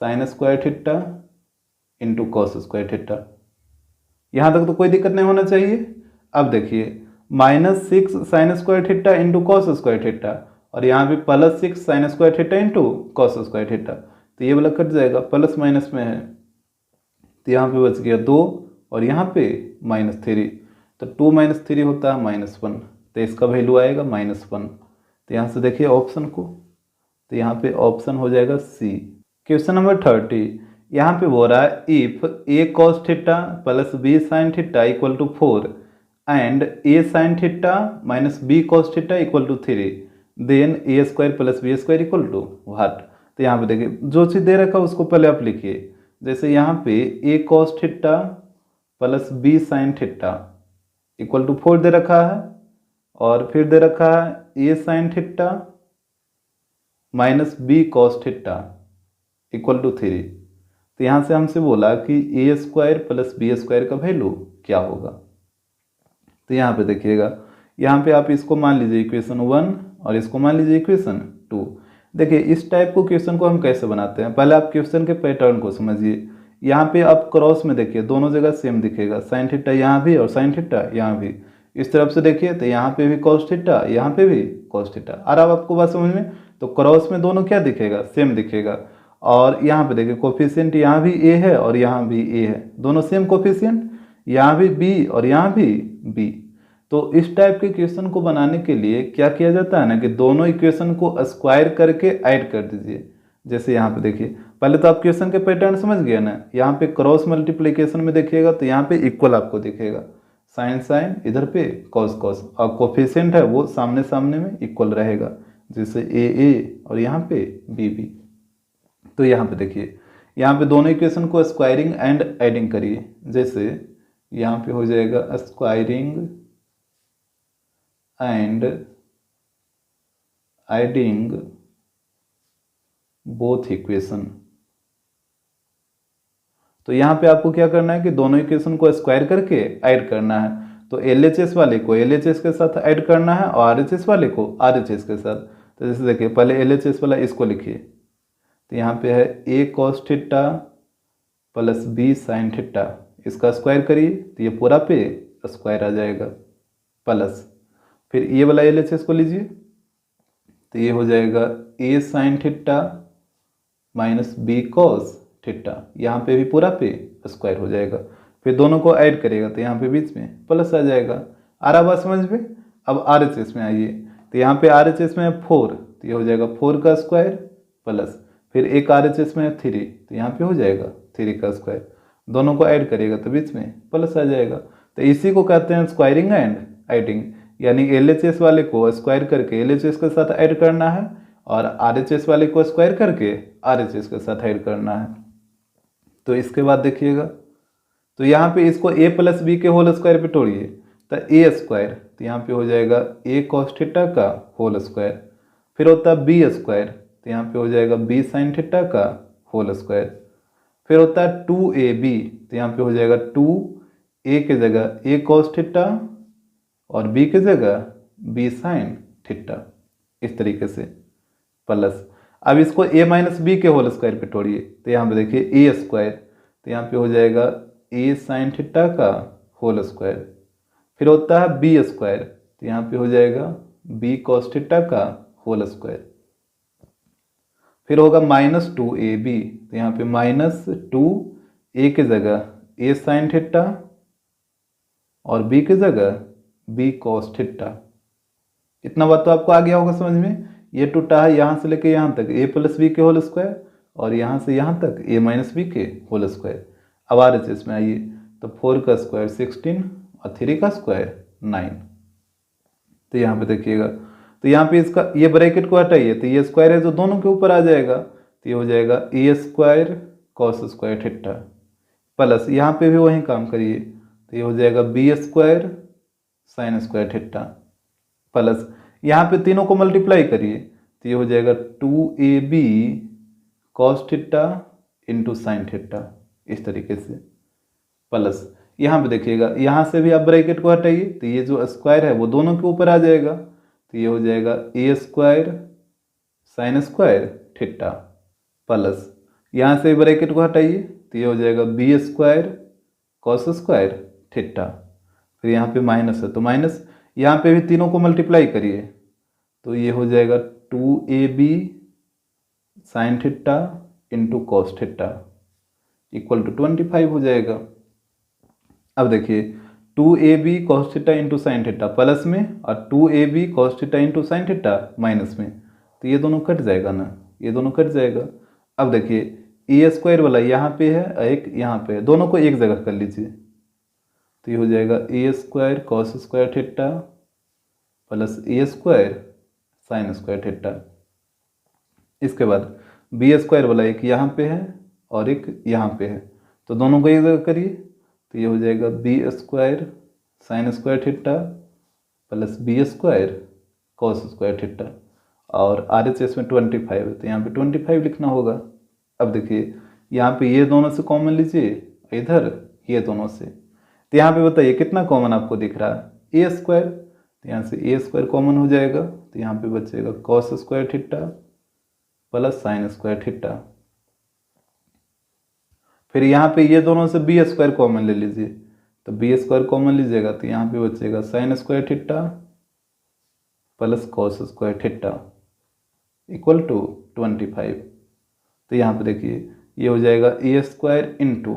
sign square theta into cos square theta. यहाँ तक तो कोई दिक्कत नहीं होना चाहिए। अब देखिए -6 sign square theta into cos square theta, और यहाँ पे +6 sign square theta into cos square theta, तो ये वाला कट जाएगा, प्लस माइनस में है, तो यहाँ पे बच गया 2, और यहाँ पे -3, तो 2 - 3 होता है -1, तो इसका वैल्यू आएगा -1। तो यहाँ से देखिए ऑप्शन को, तो यहाँ पे ऑप्शन हो जाएगा सी। क्वेश्चन नंबर 30, यहाँ पे बोल रहा है if a cos theta plus b sin theta equal to 4 and a sin theta minus b cos theta equal to 3, then a square plus b square equal to what. तो यहाँ पे देखिए जो चीज़ दे रखा है उसको पहले आप लिखिए, जैसे यहाँ पे a cos theta plus b sin theta equal to 4 दे रखा है, और फिर दे रखा है a sin theta minus b cos theta equal to 3। तो यहाँ से हमसे बोला कि a square plus b square का वैल्यू क्या होगा। तो यहाँ पे देखिएगा, यहाँ पे आप इसको मान लीजिए इक्वेशन 1 और इसको मान लीजिए इक्वेशन 2। देखिए इस टाइप को क्वेश्चन को हम कैसे बनाते हैं, पहले आप क्वेश्चन के पैटर्न को समझिए। यहाँ पे आप क्रॉस में देखिए दोनों जगह सेम दिखेगा, साइन थीटा यहाँ भी और साइन थीटा यहाँ भी। इस तरफ से देखिए तो यहाँ पे भी कॉस थीटा, यहाँ पे भी कॉस थीटा। आ रहा आपको बात समझ में? तो क्रॉस में दोनों क्या दिखेगा, सेम दिखेगा। और यहाँ पे देखिए कोफिशिएंट यहाँ भी a है और यहाँ भी a है, दोनों सेम कोफिशिएंट, यहाँ भी b और यहाँ भी b। तो इस टाइप के इक्वेशन को बनाने के लिए क्या किया जाता है ना कि दोनों इक्वेशन को स्क्वायर करके ऐड कर दीजिए। जैसे यहाँ पे देखिए, पहले तो आप क्वेश्चन के पैटर्न समझ गए ना, यहाँ पे क्रॉस मल्टीप्लिकेशन में देखिएगा तो यहाँ पे इक्वल आपको दिखेगा, साइन साइन इधर पे कॉस कॉस, और कोफिशिएंट है वो सामने सामने में इक्वल रहेगा, जैसे a और यहाँ पे b। तो यहाँ पे देखिए, यहाँ पे दोनों इक्वेशन को स्क्वायरिंग एंड एडिंग करिए। जैसे यहाँ पे हो जाएगा squaring and adding both equation. तो यहाँ पे आपको क्या करना है कि दोनों इक्वेशन को स्क्वायर करके ऐड करना है। तो LHS वाले को LHS के साथ ऐड करना है और RHS वाले को RHS के साथ। तो जैसे देखिए पहले LHS वाला इसको लिखिए, तो यहाँ पे है a cos theta plus b sin theta, इसका स्क्वायर करिए तो ये पूरा पे स्क्वायर आ जाएगा, प्लस फिर ये वाला LHS को लीजिए तो ये हो जाएगा a sin theta minus b cos theta, यहाँ पे भी पूरा पे स्क्वायर हो जाएगा। फिर दोनों को ऐड करेगा तो यहाँ पे बीच में प्लस आ जाएगा। आ रहा बात समझ में? अब RHS में आइए, तो यहाँ पे RHS में है 4, तो ये हो जाएगा 4 का स्क्वायर प्लस फिर एक RHS में है 3, तो यहाँ पे हो जाएगा 3 का स्क्वायर। दोनों को ऐड करेगा तो बीच में प्लस आ जाएगा। तो इसी को कहते हैं स्क्वायरिंग एंड एडिंग, यानी LHS वाले को स्क्वायर करके LHS के साथ ऐड करना है और RHS वाले को स्क्वायर करके RHS के साथ ऐड करना है। तो इसके बाद देखिएगा, तो यहाँ पे इसको a प्लस बी के होल स्क्वायर पे तोड़िए, तो a स्क्वायर, तो यहाँ पे हो जाएगा a cos थीटा का होल स्क्वायर, फिर होता है b स्क्वायर, तो यहाँ पे हो जाएगा b sin थीटा का होल स्क्वायर, फिर होता है 2ab, तो यहाँ पे हो जाएगा 2a के जगह a cos थीटा और b के जगह b sin थीटा, इस तरीके से प्लस। अब इसको a माइनस बी के होल स्क्वायर पे तोड़िए, तो यहाँ पे देखिए a स्क्वायर, तो यहाँ पे हो जाएगा a साइन थीटा का होल स्क्वायर, फिर होता है बी स्क्वायर, तो यहाँ पे हो जाएगा b कॉस थीटा का होल स्क्वायर, फिर होगा -2ab, तो यहाँ पे -2a की जगह a साइन थीटा और b की जगह b कॉस थीटा। इतना बात तो आपको आ गया होगा समझ में। ये टूटा है यहाँ से लेके यहाँ तक a प्लस बी के होल स्क्वायर और यहाँ से यहाँ तक a माइनस बी के होल स्क्वायर। अब RHS में आइए, तो 4 का स्क्वायर 16 और 3 का स्क्वायर 9। तो यहाँ पे देखिएगा, तो यहाँ पे इसका ये ब्रैकेट को हटाइए, तो ये स्क्वायर है जो दोनों के ऊपर आ जाएगा, तो ये हो जाएगा a square cos square theta, plus यहाँ पे भी वही काम करिए, तो ये हो जाएगा b square sine square theta, plus यहाँ पे तीनों को मल्टीप्लाई करिए, तो ये हो जाएगा 2ab cos theta into sine theta, इस तरीके से, प्लस यहाँ पे देखिएगा यहाँ से भी आप ब्रैकेट को हटाइए, तो ये जो स्क्वायर है वो दोनों के ऊपर आ जाएगा, तो ये हो जाएगा a square sine square theta, plus यहाँ से ब्रैकेट को हटाइए, तो ये हो जाएगा b square cos square theta, फिर यहाँ पे माइनस है तो माइनस, यहाँ पे भी तीनों को मल्टीप्लाई करिए, तो ये हो जाएगा 2ab sine theta into cos theta equal to 25 हो जाएगा। अब देखिए 2ab cos theta into sine theta plus में और 2ab cos theta into sine theta minus में, तो ये दोनों कट जाएगा ना, ये दोनों कट जाएगा। अब देखिए a स्क्वायर वाला यहाँ पे है और एक यहाँ पे है, दोनों को एक जगह कर लीजिए, तो ये हो जाएगा a square cos square theta plus a square sine square theta. इसके बाद b स्क्वायर वाला एक यहाँ पे है और एक यहाँ पे है, तो दोनों को एक जगह करिए, तो ये हो जाएगा b square sine square theta plus b square cos square theta, और RHS में 25 है तो यहाँ पे 25 लिखना होगा। अब देखिए यहाँ पे ये दोनों से कॉमन लीजिए, इधर ये दोनों से, तो यहाँ पे बताइए कितना कॉमन आपको दिख रहा है, a स्क्वायर, तो यहाँ से a स्क्वायर कॉमन हो जाएगा, तो यहाँ पे बचेगा cos square theta plus sine square theta, फिर यहाँ पे ये दोनों से b स्क्वायर कॉमन ले लीजिए, तो b स्क्वायर कॉमन लीजिएगा, तो यहाँ पे बचेगा sine square theta plus cos square theta equal to 25। तो यहाँ पे देखिए ये हो जाएगा a square into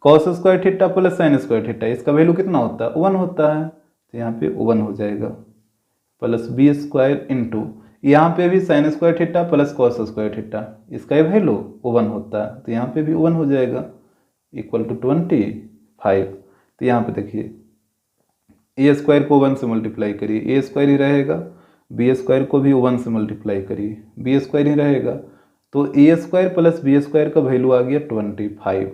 cos square theta plus sine square theta, इसका वैल्यू कितना होता है 1 होता है, तो यहाँ पे 1 हो जाएगा, प्लस b स्क्वायर इंटू यहाँ पे भी sign square theta plus cos square theta, इसका ये वैल्यू 1 होता है, तो यहाँ पे भी 1 हो जाएगा इक्वल टू 25। तो यहाँ पे देखिए a स्क्वायर को 1 से मल्टीप्लाई करिए, a स्क्वायर ही रहेगा, b स्क्वायर को भी 1 से मल्टीप्लाई करिए, b स्क्वायर ही रहेगा, तो a square plus b square का वैल्यू आ गया 25।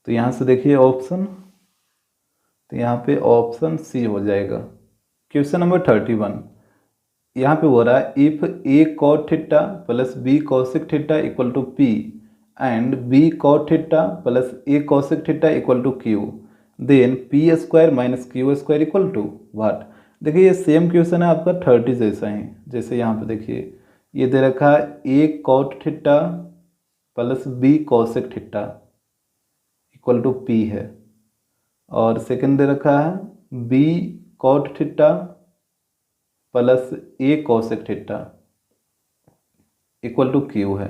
तो यहाँ से देखिए ऑप्शन, तो यहाँ पे ऑप्शन सी हो जाएगा। क्वेश्चन नंबर 31 यहाँ पे हो रहा है if a cot theta plus b cosec theta equal to p and b cot theta plus a cosec theta equal to q, then p square minus q square equal to what. देखिए ये सेम क्वेश्चन है आपका 30 जैसा ही, जैसे यहाँ पे देखिए ये दे रखा है a cot theta plus b cosec theta equal to p है, और सेकंड दे रखा है b cot theta plus a cosec theta equal to q है।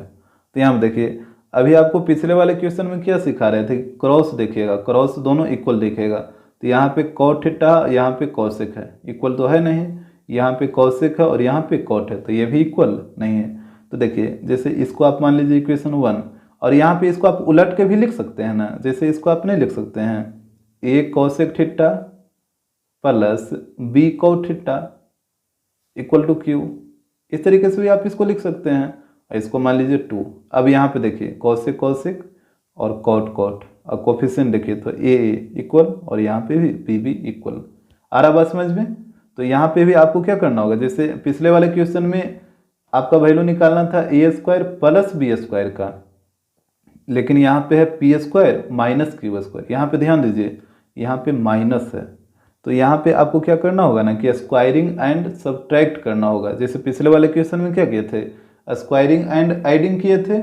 तो यहाँ पे देखिए अभी आपको पिछले वाले क्वेश्चन में क्या सिखा रहे थे, क्रॉस देखिएगा, क्रॉस दोनों इक्वल दिखेगा, तो यहाँ पे cot थीटा यहाँ पे cosec है, इक्वल तो है नहीं, यहाँ पे cosec है और यहाँ पे cot है, तो ये भी इक्वल नहीं है। तो देखिए जैसे इसको आप मान लीजिए इक्वेशन 1, और यहाँ पे इसको आप उलट के भी लिख सकते हैं ना, जैसे इसको आप नहीं लिख सकते हैं a cosec theta plus b cot theta equal to q, इस तरीके से भी आप इसको लिख सकते हैं। इसको मान लीजिए 2। अब यहाँ पे देखिए cosec cosec और cot cot, और कोफिशिएंट देखिए तो a इक्वल और यहाँ पे भी b भी इक्वल। आ रहा बात समझ में। तो यहाँ पे भी आपको क्या करना होगा, जैसे पिछले वाले क्वेश्चन में आपका वैल्यू निकालना था a square plus b square का, लेकिन यहाँ पे है p square minus q square, यहाँ पे ध्यान दीजिए यहाँ पे माइनस है, तो यहाँ पे आपको क्या करना होगा ना कि स्क्वायरिंग एंड सब्ट्रैक्ट करना होगा। जैसे पिछले वाले क्वेश्चन में क्या किए थे, स्क्वायरिंग एंड एडिंग किए थे,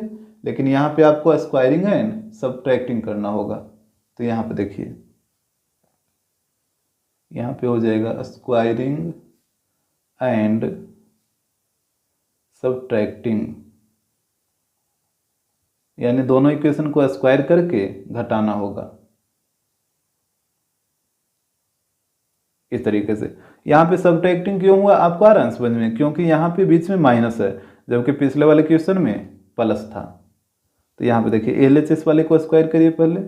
लेकिन यहाँ पे आपको स्क्वायरिंग एंड सबट्रैक्टिंग करना होगा। तो यहाँ पे देखिए, यहाँ पे हो जाएगा स्क्वायरिंग एंड सबट्रैक्टिंग, यानी दोनों इक्वेशन को स्क्वायर करके घटाना होगा। इस तरीके से यहाँ पे सबट्रैक्टिंग क्यों हुआ आपको आ रहा है समझ में, क्योंकि यहाँ पे बीच में माइनस है, जबकि पिछले वाले क्वेश्चन में प्लस था। तो यहाँ पे देखिए LHS वाले को स्क्वायर करिए पहले,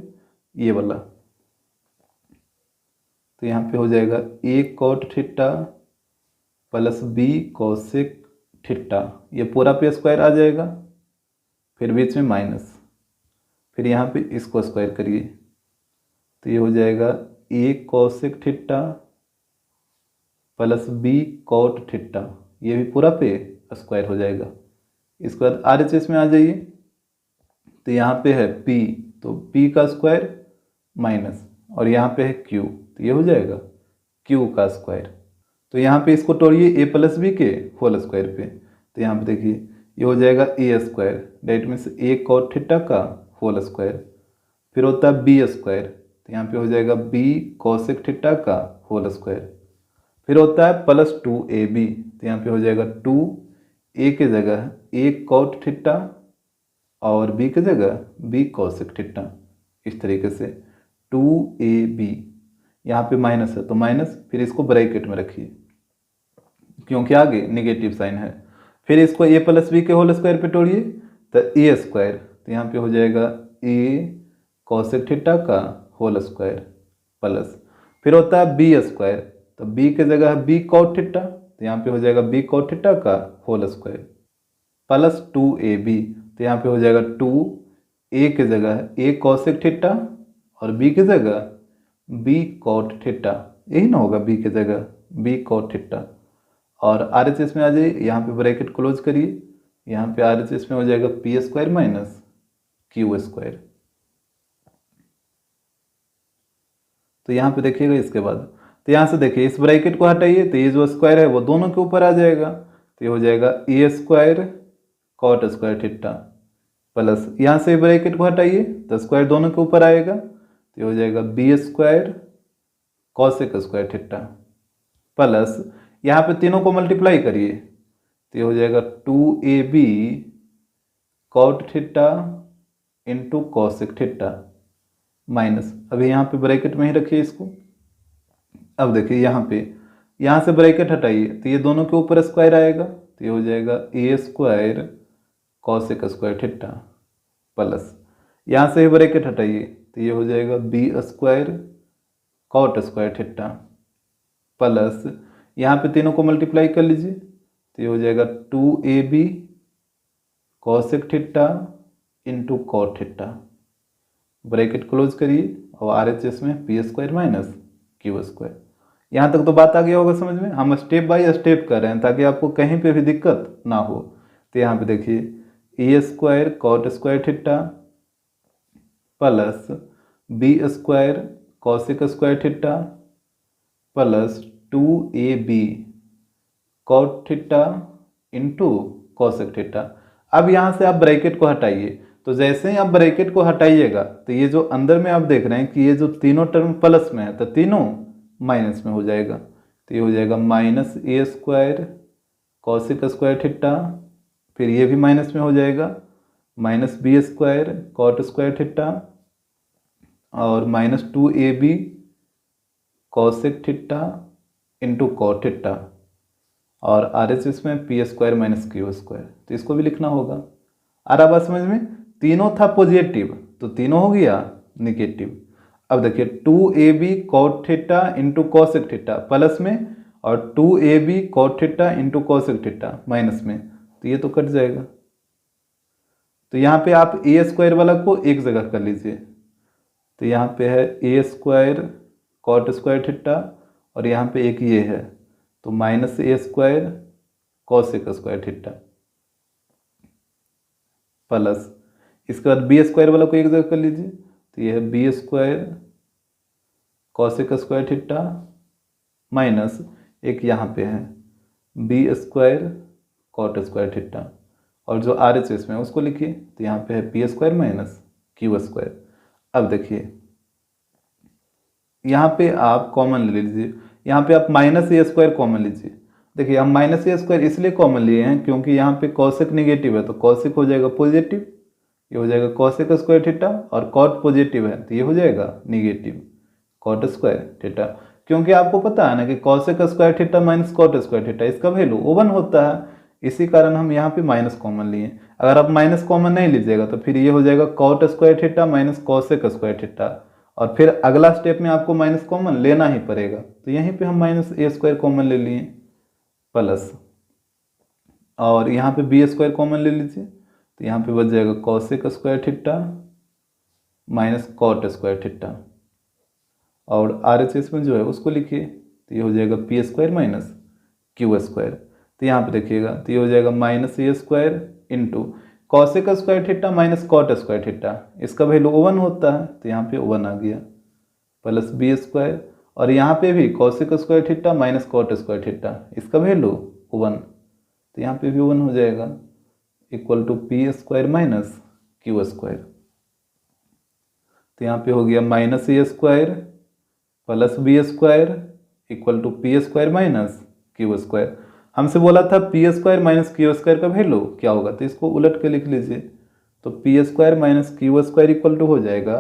ये वाला। तो यहाँ पे हो जाएगा a cot theta plus b cosec theta, ये पूरा पे स्क्वायर आ जाएगा, फिर बीच में माइनस, फिर यहाँ पे इसको स्क्वायर करिए। तो ये हो जाएगा a cosec theta plus b cot theta, ये भी पूरा पे स्क्वायर हो जाएगा। इसके बाद RHS में आ जाइए। तो यहाँ पे है p, तो p का स्क्वायर माइनस, और यहाँ पे है q, तो ये हो जाएगा q का स्क्वायर। तो यहाँ पे इसको तोड़िए a प्लस बी के होल स्क्वायर पे। तो यहाँ पे देखिए ये हो जाएगा a square, that means a cot theta का होल स्क्वायर, फिर होता है b स्क्वायर, तो यहाँ पे हो जाएगा b कोसेक थीटा का होल स्क्वायर, फिर होता है प्लस 2ab, तो यहाँ पे हो जाएगा 2a के जगह a कॉट थीटा और b के जगह b कोसेक थीटा। इस तरीके से 2ab, यहाँ पे माइनस है तो माइनस, फिर इसको ब्रैकेट में रखिए क्योंकि आगे नेगेटिव साइन है। फिर इसको a प्लस बी के होल स्क्वायर पे तोड़िए, तो a स्क्वायर, तो यहाँ पे हो जाएगा a कोसेक थीटा का होल स्क्वायर प्लस, फिर होता है b स्क्वायर, तो b के जगह b कॉट थीटा, तो यहाँ पे हो जाएगा b कॉट थीटा का होल स्क्वायर प्लस 2ab, तो यहाँ पे हो जाएगा 2a के जगह a कोसेक थीटा और b की जगह b कॉट थीटा, यही ना होगा b की जगह b कॉट थीटा। और RHS में आ जाइए, यहाँ पे ब्रैकेट क्लोज करिए, यहाँ पे RHS में हो जाएगा p square minus q square. तो यहाँ पे देखिएगा इसके बाद, तो यहाँ से देखिए इस ब्रैकेट को हटाइए, तो ये जो स्क्वायर है वो दोनों के ऊपर आ जाएगा, तो ये हो जाएगा a square cot square theta plus, यहाँ से ब्रैकेट को हटाइए तो स्क्वायर दोनों के ऊपर आएगा, तो ये हो जाएगा b square cosec square theta plus, यहाँ पे तीनों को मल्टीप्लाई करिए, तो ये हो जाएगा 2ab cot theta into cosec theta minus, अभी यहाँ पे ब्रैकेट में ही रखिए इसको। अब देखिए यहाँ से ब्रैकेट हटाइए, तो ये दोनों के ऊपर स्क्वायर आएगा, तो ये हो जाएगा a square cosec square theta plus, यहाँ से ही ब्रैकेट हटाइए, तो ये हो जाएगा b square cot square theta plus, यहाँ पे तीनों को मल्टीप्लाई कर लीजिए, तो ये हो जाएगा 2ab cosec theta into cot theta, bracket close करिए, और RHS में p square minus q square. यहाँ तक तो बात आ गया होगा समझ में, हम स्टेप बाय स्टेप कर रहे हैं ताकि आपको कहीं पे भी दिक्कत ना हो। तो यहाँ पे देखिए a square cot square theta plus b square cosec square theta plus 2ab cot theta into cosec theta. अब यहाँ से आप ब्रैकेट को हटाइए, तो जैसे ही आप ब्रैकेट को हटाइएगा तो ये जो अंदर में आप देख रहे हैं कि ये जो तीनों टर्म प्लस में है तो तीनों माइनस में हो जाएगा, तो ये हो जाएगा minus a square cosec square theta, फिर ये भी माइनस में हो जाएगा, minus b square cot square theta और minus 2ab cosec theta into cot theta, और RHS में p square minus q square, तो इसको भी लिखना होगा। आ रहा बात समझ में, तीनों था पॉजिटिव तो तीनों हो गया निगेटिव। अब देखिए 2ab cot theta into cosec theta plus में, और 2ab cot theta into cosec theta minus में, तो ये तो कट जाएगा। तो यहाँ पे आप a स्क्वायर वाला को एक जगह कर लीजिए, तो यहाँ पे है a square cot square theta और यहाँ पे एक ये है, तो minus a square cosec square theta plus, इसके बाद b स्क्वायर वाला को एक जगह कर लीजिए, तो ये है b square cosec square theta minus एक यहाँ पे है b square cot square theta, और जो RHS में उसको लिखिए। तो यहाँ पे है p² माइनस q²। अब देखिए यहाँ पे आप कॉमन ले लीजिए, यहाँ पे आप -a² कॉमन लीजिए। देखिए हम -a² इसलिए कॉमन लिए हैं क्योंकि यहाँ पे कॉसेक निगेटिव है तो कॉसेक हो जाएगा पॉजिटिव, ये हो जाएगा कॉसेक स्क्वायर थीटा, और कॉट पॉजिटिव है तो ये हो जाएगा निगेटिव कॉट स्क्वायर थीटा। क्योंकि आपको पता है ना कि cosec square theta minus cot square theta इसका वैल्यू 1 होता है, इसी कारण हम यहाँ पे माइनस कॉमन लिए। अगर आप माइनस कॉमन नहीं लीजिएगा तो फिर ये हो जाएगा cot square theta minus cosec square theta, और फिर अगला स्टेप में आपको माइनस कॉमन लेना ही पड़ेगा। तो यहीं पे हम -a² कॉमन ले लिए प्लस, और यहाँ पे b² कॉमन ले लीजिए। तो यहाँ पे बच जाएगा cosec square theta minus cot square theta, और RHS में जो है उसको लिखिए। तो ये हो जाएगा p² माइनस q²। तो यहाँ पे देखिएगा तो ये हो जाएगा -a² into cosec square theta minus cot square theta, इसका वैल्यू 1 होता है तो यहाँ पे 1 आ गया प्लस b², और यहाँ पे भी cosec square theta minus cot square theta इसका वैल्यू 1, तो यहाँ पे भी 1 हो जाएगा equal to p² minus q²। तो यहाँ पे हो गया -a² plus b² equal to p² minus q²। हमसे बोला था p² माइनस q² का वैल्यू क्या होगा, तो इसको उलट के लिख लीजिए। तो p² minus q² equal to हो जाएगा,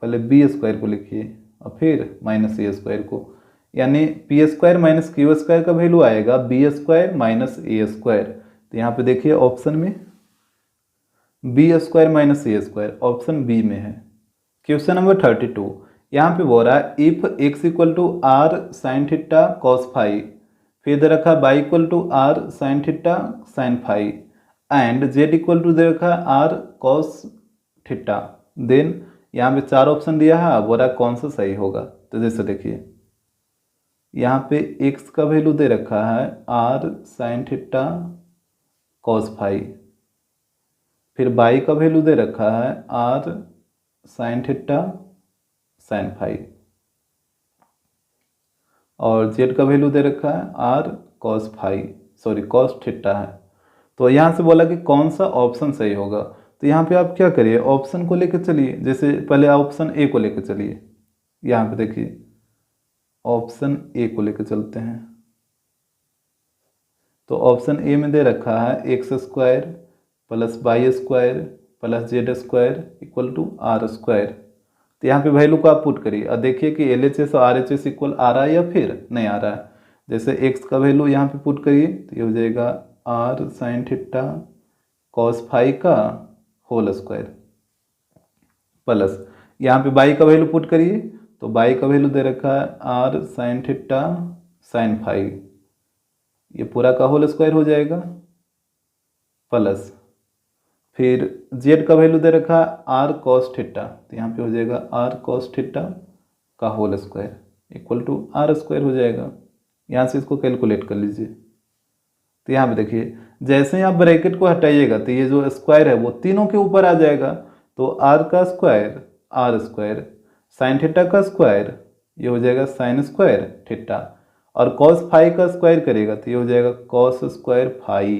पहले b² को लिखिए और फिर -a² को, यानी p² माइनस q² का वैल्यू आएगा b² माइनस a²। तो यहाँ पे देखिए ऑप्शन में b² minus a² option B में है। क्वेश्चन नंबर 32, यहाँ पे बोल रहा है if x equal to r sine theta cos phi, फिर दे रखा y equal to r sine theta sine phi, and z equal to दे रखा r कॉस थीटा, देन यहाँ पे 4 ऑप्शन दिया है, बोल रहा है कौन सा सही होगा। तो जैसे देखिए यहाँ पे x का वैल्यू दे रखा है r sine theta cos phi, फिर y का वैल्यू दे रखा है r sine theta sine phi, और z का वैल्यू दे रखा है r cos phi, sorry cos theta है। तो यहाँ से बोला कि कौन सा ऑप्शन सही होगा, तो यहाँ पे आप क्या करिए ऑप्शन को लेकर चलिए। जैसे पहले ऑप्शन ए को लेकर चलिए, यहाँ पे देखिए ऑप्शन ए को लेकर चलते हैं। तो ऑप्शन ए में दे रखा है x² plus y² plus z² equal to r²। तो यहाँ पे वैल्यू को आप पुट करिए और देखिए कि LHS और RHS इक्वल आ रहा है या फिर नहीं आ रहा है। जैसे x का वैल्यू यहाँ पे पुट करिए तो ये हो जाएगा r sine theta cos phi का होल स्क्वायर, प्लस यहाँ पे y का वैल्यू पुट करिए तो y का वैल्यू दे रखा है r sine theta sine phi, ये पूरा का होल स्क्वायर हो जाएगा, प्लस फिर z का वैल्यू दे रखा है r कॉस थीटा, तो यहाँ पे हो जाएगा r कॉस थीटा का whole square equal to r² हो जाएगा। यहाँ से इसको कैलकुलेट कर लीजिए। तो यहाँ पे देखिए जैसे ही आप ब्रैकेट को हटाइएगा तो ये जो स्क्वायर है वो तीनों के ऊपर आ जाएगा। तो r का स्क्वायर r², साइन थीटा का स्क्वायर ये हो जाएगा साइन स्क्वायर थीटा, और कॉस फाई का स्क्वायर करेगा तो ये हो जाएगा कॉस स्क्वायर फाई,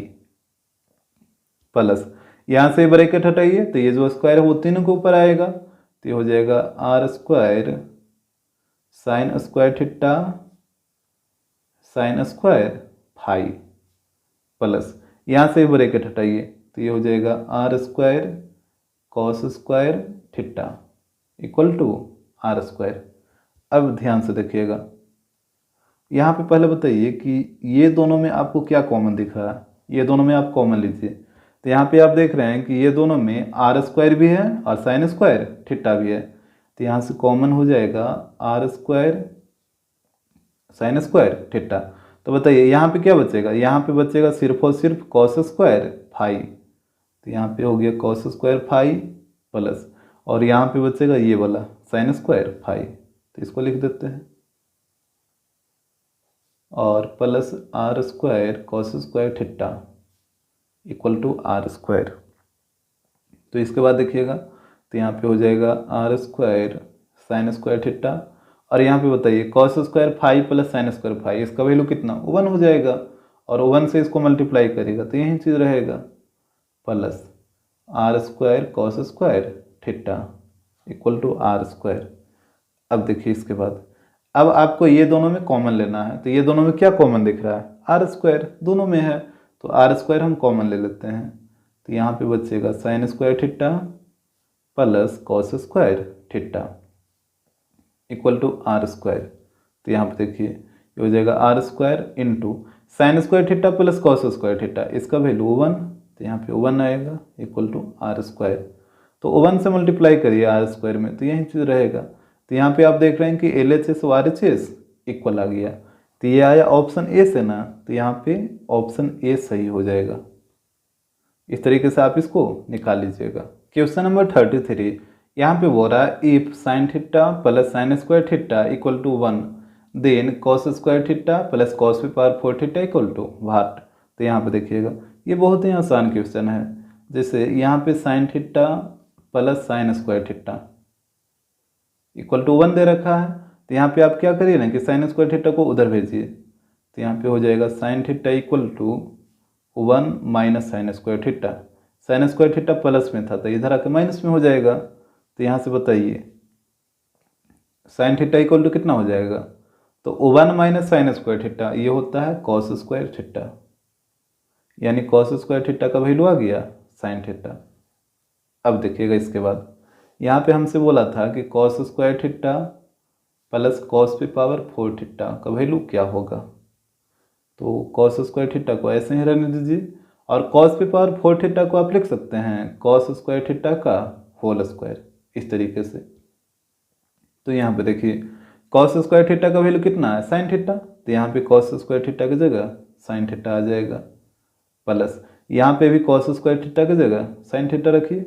प्लस यहाँ से ब्रैकेट हटाइए तो ये जो स्क्वायर है वो तीनों के ऊपर आएगा तो ये हो जाएगा r² sine square theta sine square phi, plus यहाँ से ब्रैकेट हटाइए तो ये हो जाएगा r² cos square theta equal to r²। अब ध्यान से देखिएगा यहाँ पे पहले बताइए कि ये दोनों में आपको क्या कॉमन दिख रहा है, ये दोनों में आप कॉमन लीजिए। तो यहाँ पे आप देख रहे हैं कि ये दोनों में r² भी है और साइन स्क्वायर थीटा भी है, तो यहाँ से कॉमन हो जाएगा r² साइन स्क्वायर थीटा। तो बताइए यहाँ पे क्या बचेगा, यहाँ पे बचेगा सिर्फ और सिर्फ कॉस स्क्वायर फाई, तो यहाँ पे हो गया कॉस स्क्वायर फाई प्लस, और यहाँ पे बचेगा ये वाला साइन स्क्वायर फाई, तो इसको लिख देते हैं, और plus r² cos square theta equal to r²। तो इसके बाद देखिएगा तो यहाँ पे हो जाएगा r² साइन स्क्वायर थीटा, और यहाँ पे बताइए cos square phi plus sine square phi, इसका वैल्यू कितना 1 हो जाएगा, और 1 से इसको मल्टीप्लाई करेगा तो यही चीज़ रहेगा, plus r square cos square theta equal to r square. अब देखिए इसके बाद अब आपको ये दोनों में कॉमन लेना है, तो ये दोनों में क्या कॉमन दिख रहा है, आर स्क्वायर दोनों में है, तो आर स्क्वायर हम कॉमन ले लेते हैं। तो यहाँ पे बचेगा sine square theta plus cos square theta equal to r square. तो यहाँ पे देखिए ये हो जाएगा r square into sine square theta plus cos square theta, इसका वैल्यू 1, तो यहाँ पे 1 आएगा इक्वल टू आर स्क्वायर। तो 1 से मल्टीप्लाई करिए आर स्क्वायर में, तो यही चीज़ रहेगा। तो यहाँ पे आप देख रहे हैं कि LHS और RHS इक्वल आ गया, तो ये आया ऑप्शन ए से ना, तो यहाँ पे ऑप्शन ए सही हो जाएगा। इस तरीके से आप इसको निकाल लीजिएगा। क्वेश्चन नंबर 33, यहाँ पे बोल रहा है if sine theta plus sine square theta equal to 1 then cos square theta plus cos की power 4 theta equal to what. तो यहाँ पे देखिएगा ये बहुत ही आसान क्वेश्चन है। जैसे यहाँ पे sine theta plus sine square theta equal to 1 दे रखा है, तो यहाँ पे आप क्या करिए ना कि साइन स्क्वायर थीटा को उधर भेजिए, तो यहाँ पे हो जाएगा sine theta equal to 1 minus sine square theta. Sine square theta plus में था तो इधर आके माइनस में हो जाएगा। तो यहाँ से बताइए साइन थीटा इक्वल टू कितना हो जाएगा, तो 1 माइनस साइन स्क्वायर थीटा ये होता है कॉस स्क्वायर थीटा, यानी कॉस स्क्वायर थीटा का वैल्यू आ गया साइन थीटा। अब देखिएगा इसके बाद यहाँ पे हमसे बोला था कि cos square theta plus cos की पावर 4 थीटा का वैल्यू क्या होगा। तो कॉस स्क्वायर थीटा को ऐसे ही रहने दीजिए और कॉस की पावर 4 थीटा को आप लिख सकते हैं कॉस स्क्वायर थीटा का होल स्क्वायर, इस तरीके से। तो यहाँ पे देखिए कॉस स्क्वायर थीटा का वैल्यू कितना है साइन थीटा, तो यहाँ पे कॉस स्क्वायर थीटा की जगह साइन थीटा आ जाएगा, प्लस यहाँ पे भी कॉस स्क्वायर थीटा की जगह साइन थीटा रखिए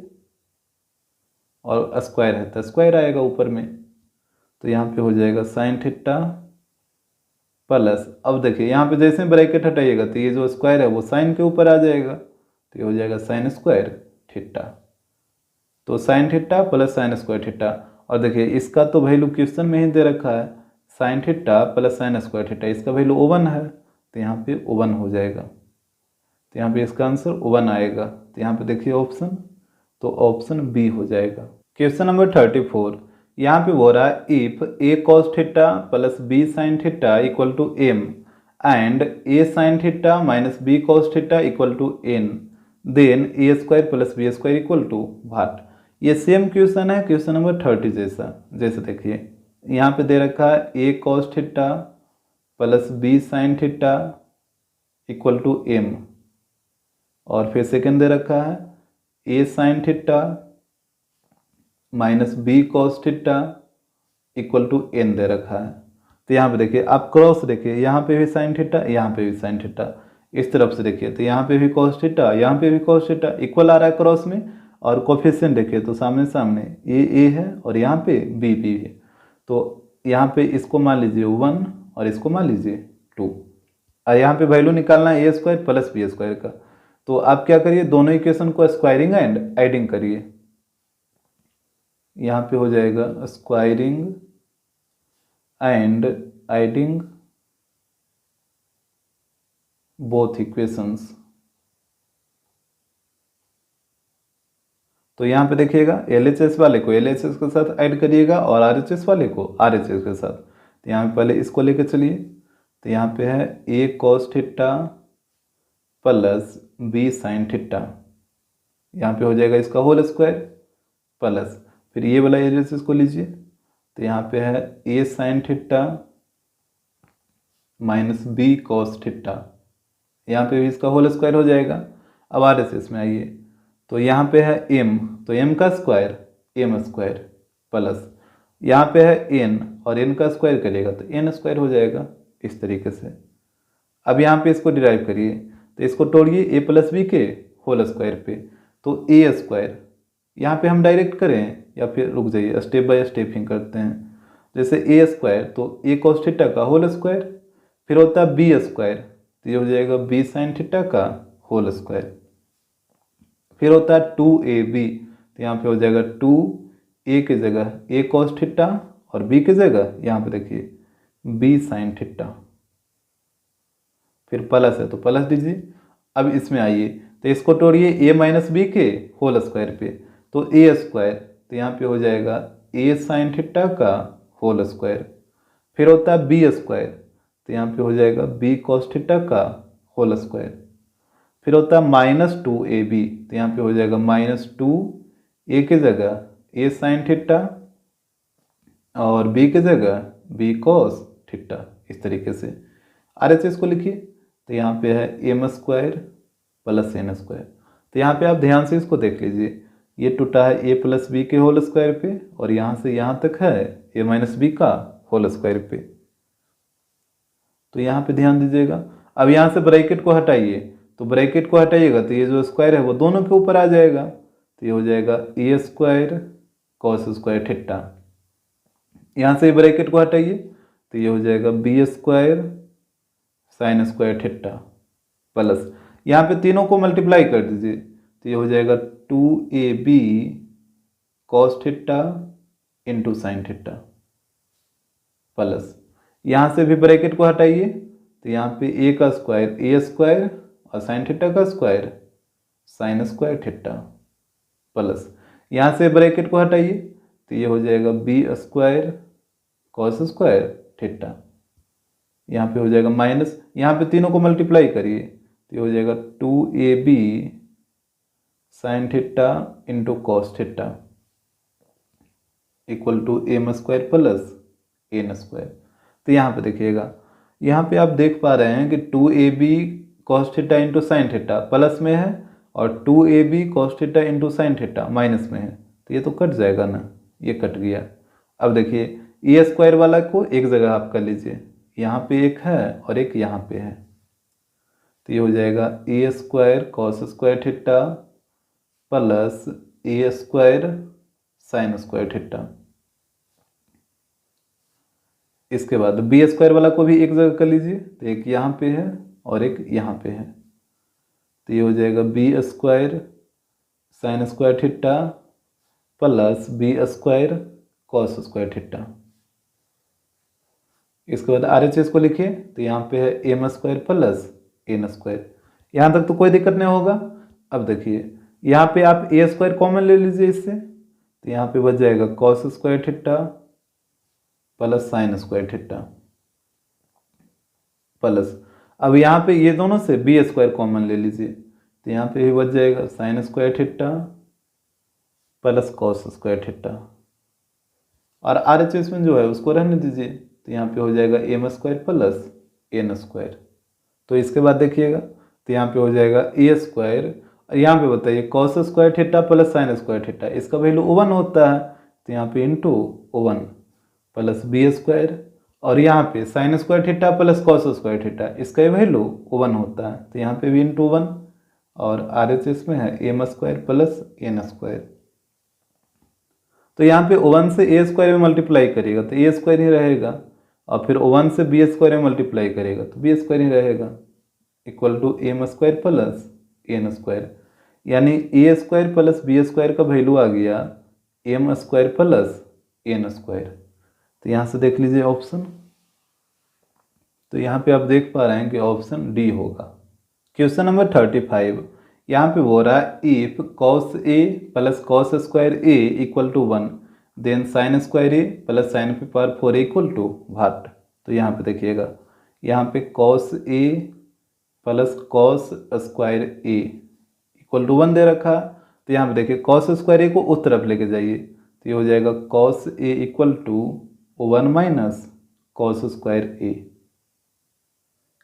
और स्क्वायर है तो स्क्वायर आएगा ऊपर में। तो यहाँ पे हो जाएगा साइन थीटा प्लस, अब देखिए यहाँ पे जैसे ब्रैकेट हटाइएगा तो ये जो स्क्वायर है वो साइन के ऊपर आ जाएगा, तो ये हो जाएगा साइन स्क्वायर थीटा। तो sign theta plus sine square theta, और देखिए इसका तो वैल्यू क्वेश्चन में ही दे रखा है sign theta plus sine square theta, इसका वैल्यू 1 है, तो यहाँ पे 1 हो जाएगा। तो यहाँ पे इसका आंसर 1 आएगा। तो यहाँ पे देखिए ऑप्शन, तो ऑप्शन बी हो जाएगा। क्वेश्चन नंबर 34, यहाँ पे बोल रहा है if A cos theta plus B sine theta equal to M and A sine theta minus B cos theta equal to N then A square plus B square equal to what. ये सेम क्वेश्चन है क्वेश्चन नंबर 30 जैसा। जैसे देखिए यहाँ पे दे रखा है A cos theta plus B sine theta equal to M, और फिर सेकेंड दे रखा है A sine theta minus B cos theta equal to N दे रखा है। तो यहाँ पे देखिए आप क्रॉस देखिए, यहाँ पे भी साइन थीटा यहाँ पे भी साइन थीटा, इस तरफ से देखिए तो यहाँ पे भी कॉस थीटा यहाँ पे भी कॉस थीटा इक्वल आ रहा है क्रॉस में, और कोफिशिएंट देखिए तो सामने सामने ए है और यहाँ पे बी है। तो यहाँ पे इसको मान लीजिए 1 और इसको मान लीजिए 2, और यहाँ पे वैल्यू निकालना है A square plus B square का। तो आप क्या करिए दोनों इक्वेशन को स्क्वायरिंग एंड एडिंग करिए। यहाँ पे हो जाएगा squaring and adding both equations. तो यहाँ पे देखिएगा LHS वाले को LHS के साथ ऐड करिएगा और RHS वाले को RHS के साथ। तो यहाँ पे पहले इसको लेके चलिए, तो यहाँ पे है A cos theta plus B sine theta, यहाँ पे हो जाएगा इसका होल स्क्वायर प्लस फिर ये वाला LHS को लीजिए, तो यहाँ पे है A sine theta minus B cos theta, यहाँ पे भी इसका होल स्क्वायर हो जाएगा। अब RHS में आइए, तो यहाँ पे है m, तो m का स्क्वायर m स्क्वायर प्लस यहाँ पे है n और n का स्क्वायर करिएगा तो n स्क्वायर हो जाएगा इस तरीके से। अब यहाँ पे इसको डिराइव करिए, तो इसको तोड़िए a प्लस बी के होल स्क्वायर पे, तो a स्क्वायर यहाँ पे हम डायरेक्ट करें या फिर रुक जाइए स्टेप बाय स्टेप ही करते हैं। जैसे a स्क्वायर तो a कॉस थीटा का होल स्क्वायर, फिर होता है b स्क्वायर, तो ये हो जाएगा b साइन थीटा का होल स्क्वायर, फिर होता है 2ab, तो यहाँ पे हो जाएगा 2a की जगह a कॉस थीटा और b की जगह यहाँ पे देखिए b साइन थीटा, फिर प्लस है तो प्लस दीजिए। अब इसमें आइए, तो इसको तोड़िए ए माइनस बी के होल स्क्वायर पे, तो ए स्क्वायर, तो यहाँ पे हो जाएगा ए साइन थीटा का होल स्क्वायर। फिर होता है बी स्क्वायर, तो यहाँ पे हो जाएगा बी कॉस थीटा का होल स्क्वायर। फिर होता है -2ab, तो यहाँ पे हो जाएगा -2 ए की जगह ए साइन थीटा और बी की जगह बी कॉस थीटा। इस तरीके से RHS को लिखिए, तो यहाँ पे है m square plus n square. तो यहाँ पे आप ध्यान से इसको देख लीजिए, ये टूटा है ए प्लस बी के होल स्क्वायर पे और यहाँ से यहाँ तक है ए माइनस बी का होल स्क्वायर पे। तो यहाँ पे ध्यान दीजिएगा। अब यहाँ से ब्रैकेट को हटाइए, तो ब्रैकेट को हटाइएगा तो ये जो स्क्वायर है वो दोनों के ऊपर आ जाएगा, तो ये हो जाएगा ए स्क्वायर कॉस स्क्वायर थीटा। यहाँ से ब्रैकेट को हटाइए तो ये हो जाएगा b square sine square theta plus, यहाँ पे तीनों को मल्टीप्लाई कर दीजिए तो ये हो जाएगा 2ab cos theta into sine theta plus, यहाँ से भी ब्रैकेट को हटाइए तो यहाँ पे ए का स्क्वायर ए स्क्वायर और साइन थीटा का square sine square theta plus, यहाँ से ब्रैकेट को हटाइए तो ये हो जाएगा b square cos square theta, यहाँ पे हो जाएगा माइनस, यहाँ पे तीनों को मल्टीप्लाई करिए तो ये हो जाएगा 2ab sine theta into cos theta equal to m square plus n square. तो यहाँ पे देखिएगा, यहाँ पे आप देख पा रहे हैं कि 2ab cos theta into sine theta plus में है और 2ab cos theta into sine theta minus में है, तो ये तो कट जाएगा ना, ये कट गया। अब देखिए ए स्क्वायर वाला को एक जगह आप कर लीजिए, यहाँ पे एक है और एक यहाँ पे है, तो ये हो जाएगा ए square cos square theta plus A square sine square theta. इसके बाद बी स्क्वायर वाला को भी एक जगह कर लीजिए, तो एक यहाँ पे है और एक यहाँ पे है, तो ये हो जाएगा b square sine square theta plus B square cos square theta. इसके बाद RHS को लिखिए, तो यहाँ पे है m square plus n square. यहाँ तक तो कोई दिक्कत नहीं होगा। अब देखिए यहाँ पे आप ए स्क्वायर कॉमन ले लीजिए इससे, तो यहाँ पे बच जाएगा cos square theta plus sine square theta plus, अब यहाँ पे ये दोनों से बी स्क्वायर कॉमन ले लीजिए, तो यहाँ पे भी बच जाएगा sine square theta plus cos square theta, और RHS में जो है उसको रहने दीजिए, तो यहाँ पे हो जाएगा m square plus n square. तो इसके बाद देखिएगा, तो यहाँ पे हो जाएगा ए स्क्वायर, और यहाँ पे बताइए cos square theta plus sine square theta, इसका वैल्यू 1 होता है, तो यहाँ पे इंटू 1 प्लस बी स्क्वायर, और यहाँ पे sine square theta plus cos square theta, इसका वैल्यू 1 होता है, तो यहाँ पे भी इंटू 1, और RHS में है m square plus n square. तो यहाँ पे 1 से ए स्क्वायर में मल्टीप्लाई करिएगा तो ए स्क्वायर ही रहेगा, और फिर 1 से बी स्क्वायर में मल्टीप्लाई करेगा तो बी स्क्वायर ही रहेगा, equal to m square plus n square, यानी a square plus B square का वैल्यू आ गया m square plus n square. तो यहाँ से देख लीजिए ऑप्शन, तो यहाँ पे आप देख पा रहे हैं कि ऑप्शन डी होगा। क्वेश्चन नंबर 35, यहाँ पे हो रहा है if cos a plus cos square a equal to 1 then sine square a plus sine पे पावर 4 इक्वल टू व्हाट। तो यहाँ पे देखिएगा, यहाँ पे cos a plus cos square a equal to 1 दे रखा, तो यहाँ पे देखिए कॉस स्क्वायर ए को उस तरफ लेके जाइए, तो ये हो जाएगा cos A equal to 1 minus cos square A.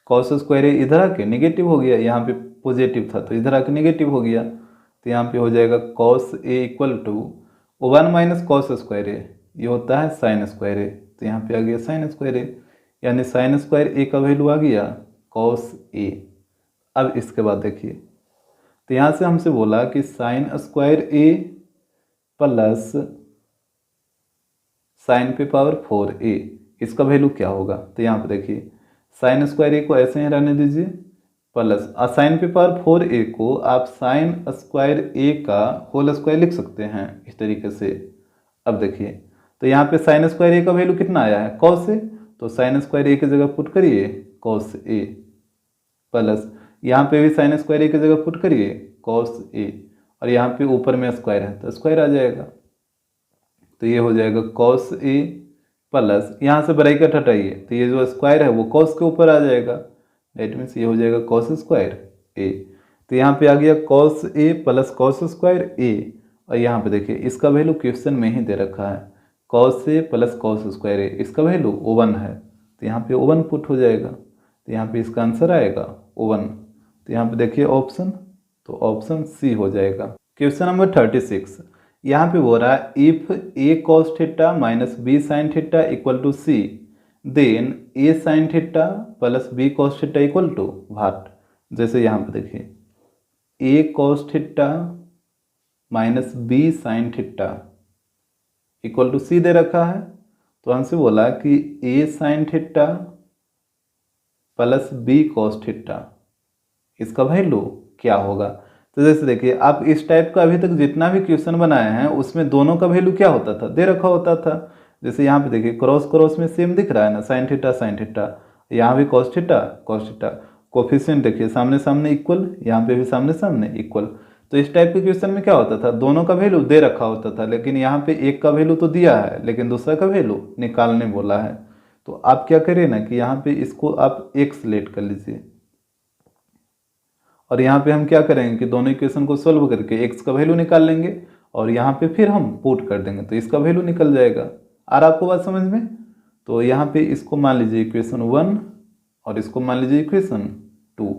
Cos square A इधर आके नेगेटिव हो गया, यहाँ पे पॉजिटिव था तो इधर आके नेगेटिव हो गया, तो यहाँ पे हो जाएगा cos A equal to 1 minus cos square A, ये होता है साइन स्क्वायर ए, तो यहाँ पे आ गया साइन स्क्वायर ए, यानी साइन स्क्वायर ए का वैल्यू आ गया कॉस ए। अब इसके बाद देखिए, तो यहाँ से हमसे बोला कि sign square a plus sine पे पावर 4a, इसका वैल्यू क्या होगा। तो यहाँ पे देखिए साइन स्क्वायर ए को ऐसे ही रहने दीजिए प्लस साइन पे पावर 4a को आप साइन स्क्वायर ए का होल स्क्वायर लिख सकते हैं इस तरीके से। अब देखिए, तो यहाँ पे साइन स्क्वायर ए का वैल्यू कितना आया है कॉस ए, तो साइन स्क्वायर ए की जगह पुट करिए कॉस ए प्लस यहाँ पे भी साइन स्क्वायर ए की जगह पुट करिए कॉस ए, और यहाँ पे ऊपर में स्क्वायर है तो स्क्वायर आ जाएगा। तो ये हो जाएगा कॉस ए प्लस, यहाँ से ब्रैकेट हटाइए तो ये जो स्क्वायर है वो कॉस के ऊपर आ जाएगा, दैट मीन्स ये हो जाएगा कॉस स्क्वायर ए। तो यहाँ पे आ गया cos a plus cos square ए, और यहाँ पे देखिए इसका वैल्यू क्वेश्चन में ही दे रखा है, cos a plus cos square ए, इसका वैल्यू ओवन है तो यहाँ पे ओवन पुट हो जाएगा, तो यहाँ पे इसका आंसर आएगा ओवन। तो यहाँ पे देखिए ऑप्शन, तो ऑप्शन सी हो जाएगा। क्वेश्चन नंबर 36, यहाँ पे बोल रहा है if A cos theta minus B sine theta equal to C then A sine theta plus B cos theta equal to what. जैसे यहाँ पे देखिए A cos theta minus B sine theta equal to C दे रखा है, तो हमसे बोला कि A sine theta plus B cos theta इसका वैल्यू क्या होगा। तो जैसे देखिए आप इस टाइप का अभी तक जितना भी क्वेश्चन बनाए हैं उसमें दोनों का वैल्यू क्या होता था, दे रखा होता था। जैसे यहाँ पे देखिए क्रॉस क्रॉस में सेम दिख रहा है ना, साइन थीटा, यहाँ भी कॉस थीटा, कोफिशिएंट देखिए सामने सामने इक्वल, यहाँ पे भी सामने सामने इक्वल। तो इस टाइप के क्वेश्चन में क्या होता था, दोनों का वैल्यू दे रखा होता था, लेकिन यहाँ पे एक का वैल्यू तो दिया है लेकिन दूसरा का वैल्यू निकालने बोला है। तो आप क्या करिए ना कि यहाँ पे इसको आप एक सिलेक्ट कर लीजिए, और यहाँ पे हम क्या करेंगे कि दोनों इक्वेशन को सोल्व करके एक्स का वैल्यू निकाल लेंगे और यहाँ पे फिर हम पुट कर देंगे तो इसका वैल्यू निकल जाएगा। और आपको बात समझ में, तो यहाँ पे इसको मान लीजिए इक्वेशन 1 और इसको मान लीजिए इक्वेशन 2।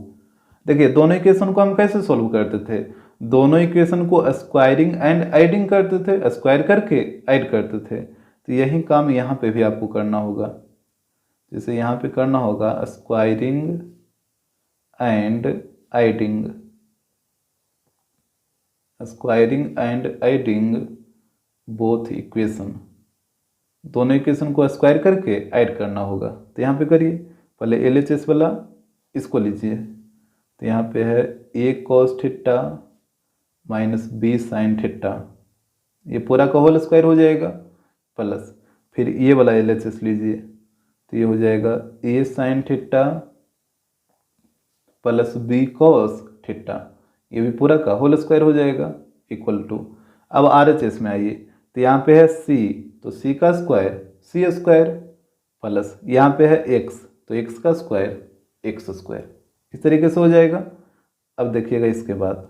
देखिए दोनों इक्वेशन को हम कैसे सोल्व करते थे, दोनों इक्वेशन को स्क्वायरिंग एंड एडिंग करते थे, स्क्वायर करके ऐड करते थे। तो यही काम यहाँ पे भी आपको करना होगा, जैसे यहाँ पे करना होगा squaring and adding, squaring and adding both equation, दोनों इक्वेशन को स्क्वायर करके ऐड करना होगा। तो यहाँ पे करिए, पहले LHS वाला इसको लीजिए, तो यहाँ पे है A cos theta minus B sine theta, ये पूरा का होल स्क्वायर हो जाएगा, प्लस फिर ये वाला LHS लीजिए तो ये हो जाएगा A sine theta plus B cos theta, ये भी पूरा का होल स्क्वायर हो जाएगा इक्वल टू। अब RHS में आइए, तो यहाँ पे है c, तो c का स्क्वायर c स्क्वायर, प्लस यहाँ पे है x, तो x का स्क्वायर x स्क्वायर, इस तरीके से हो जाएगा। अब देखिएगा इसके बाद,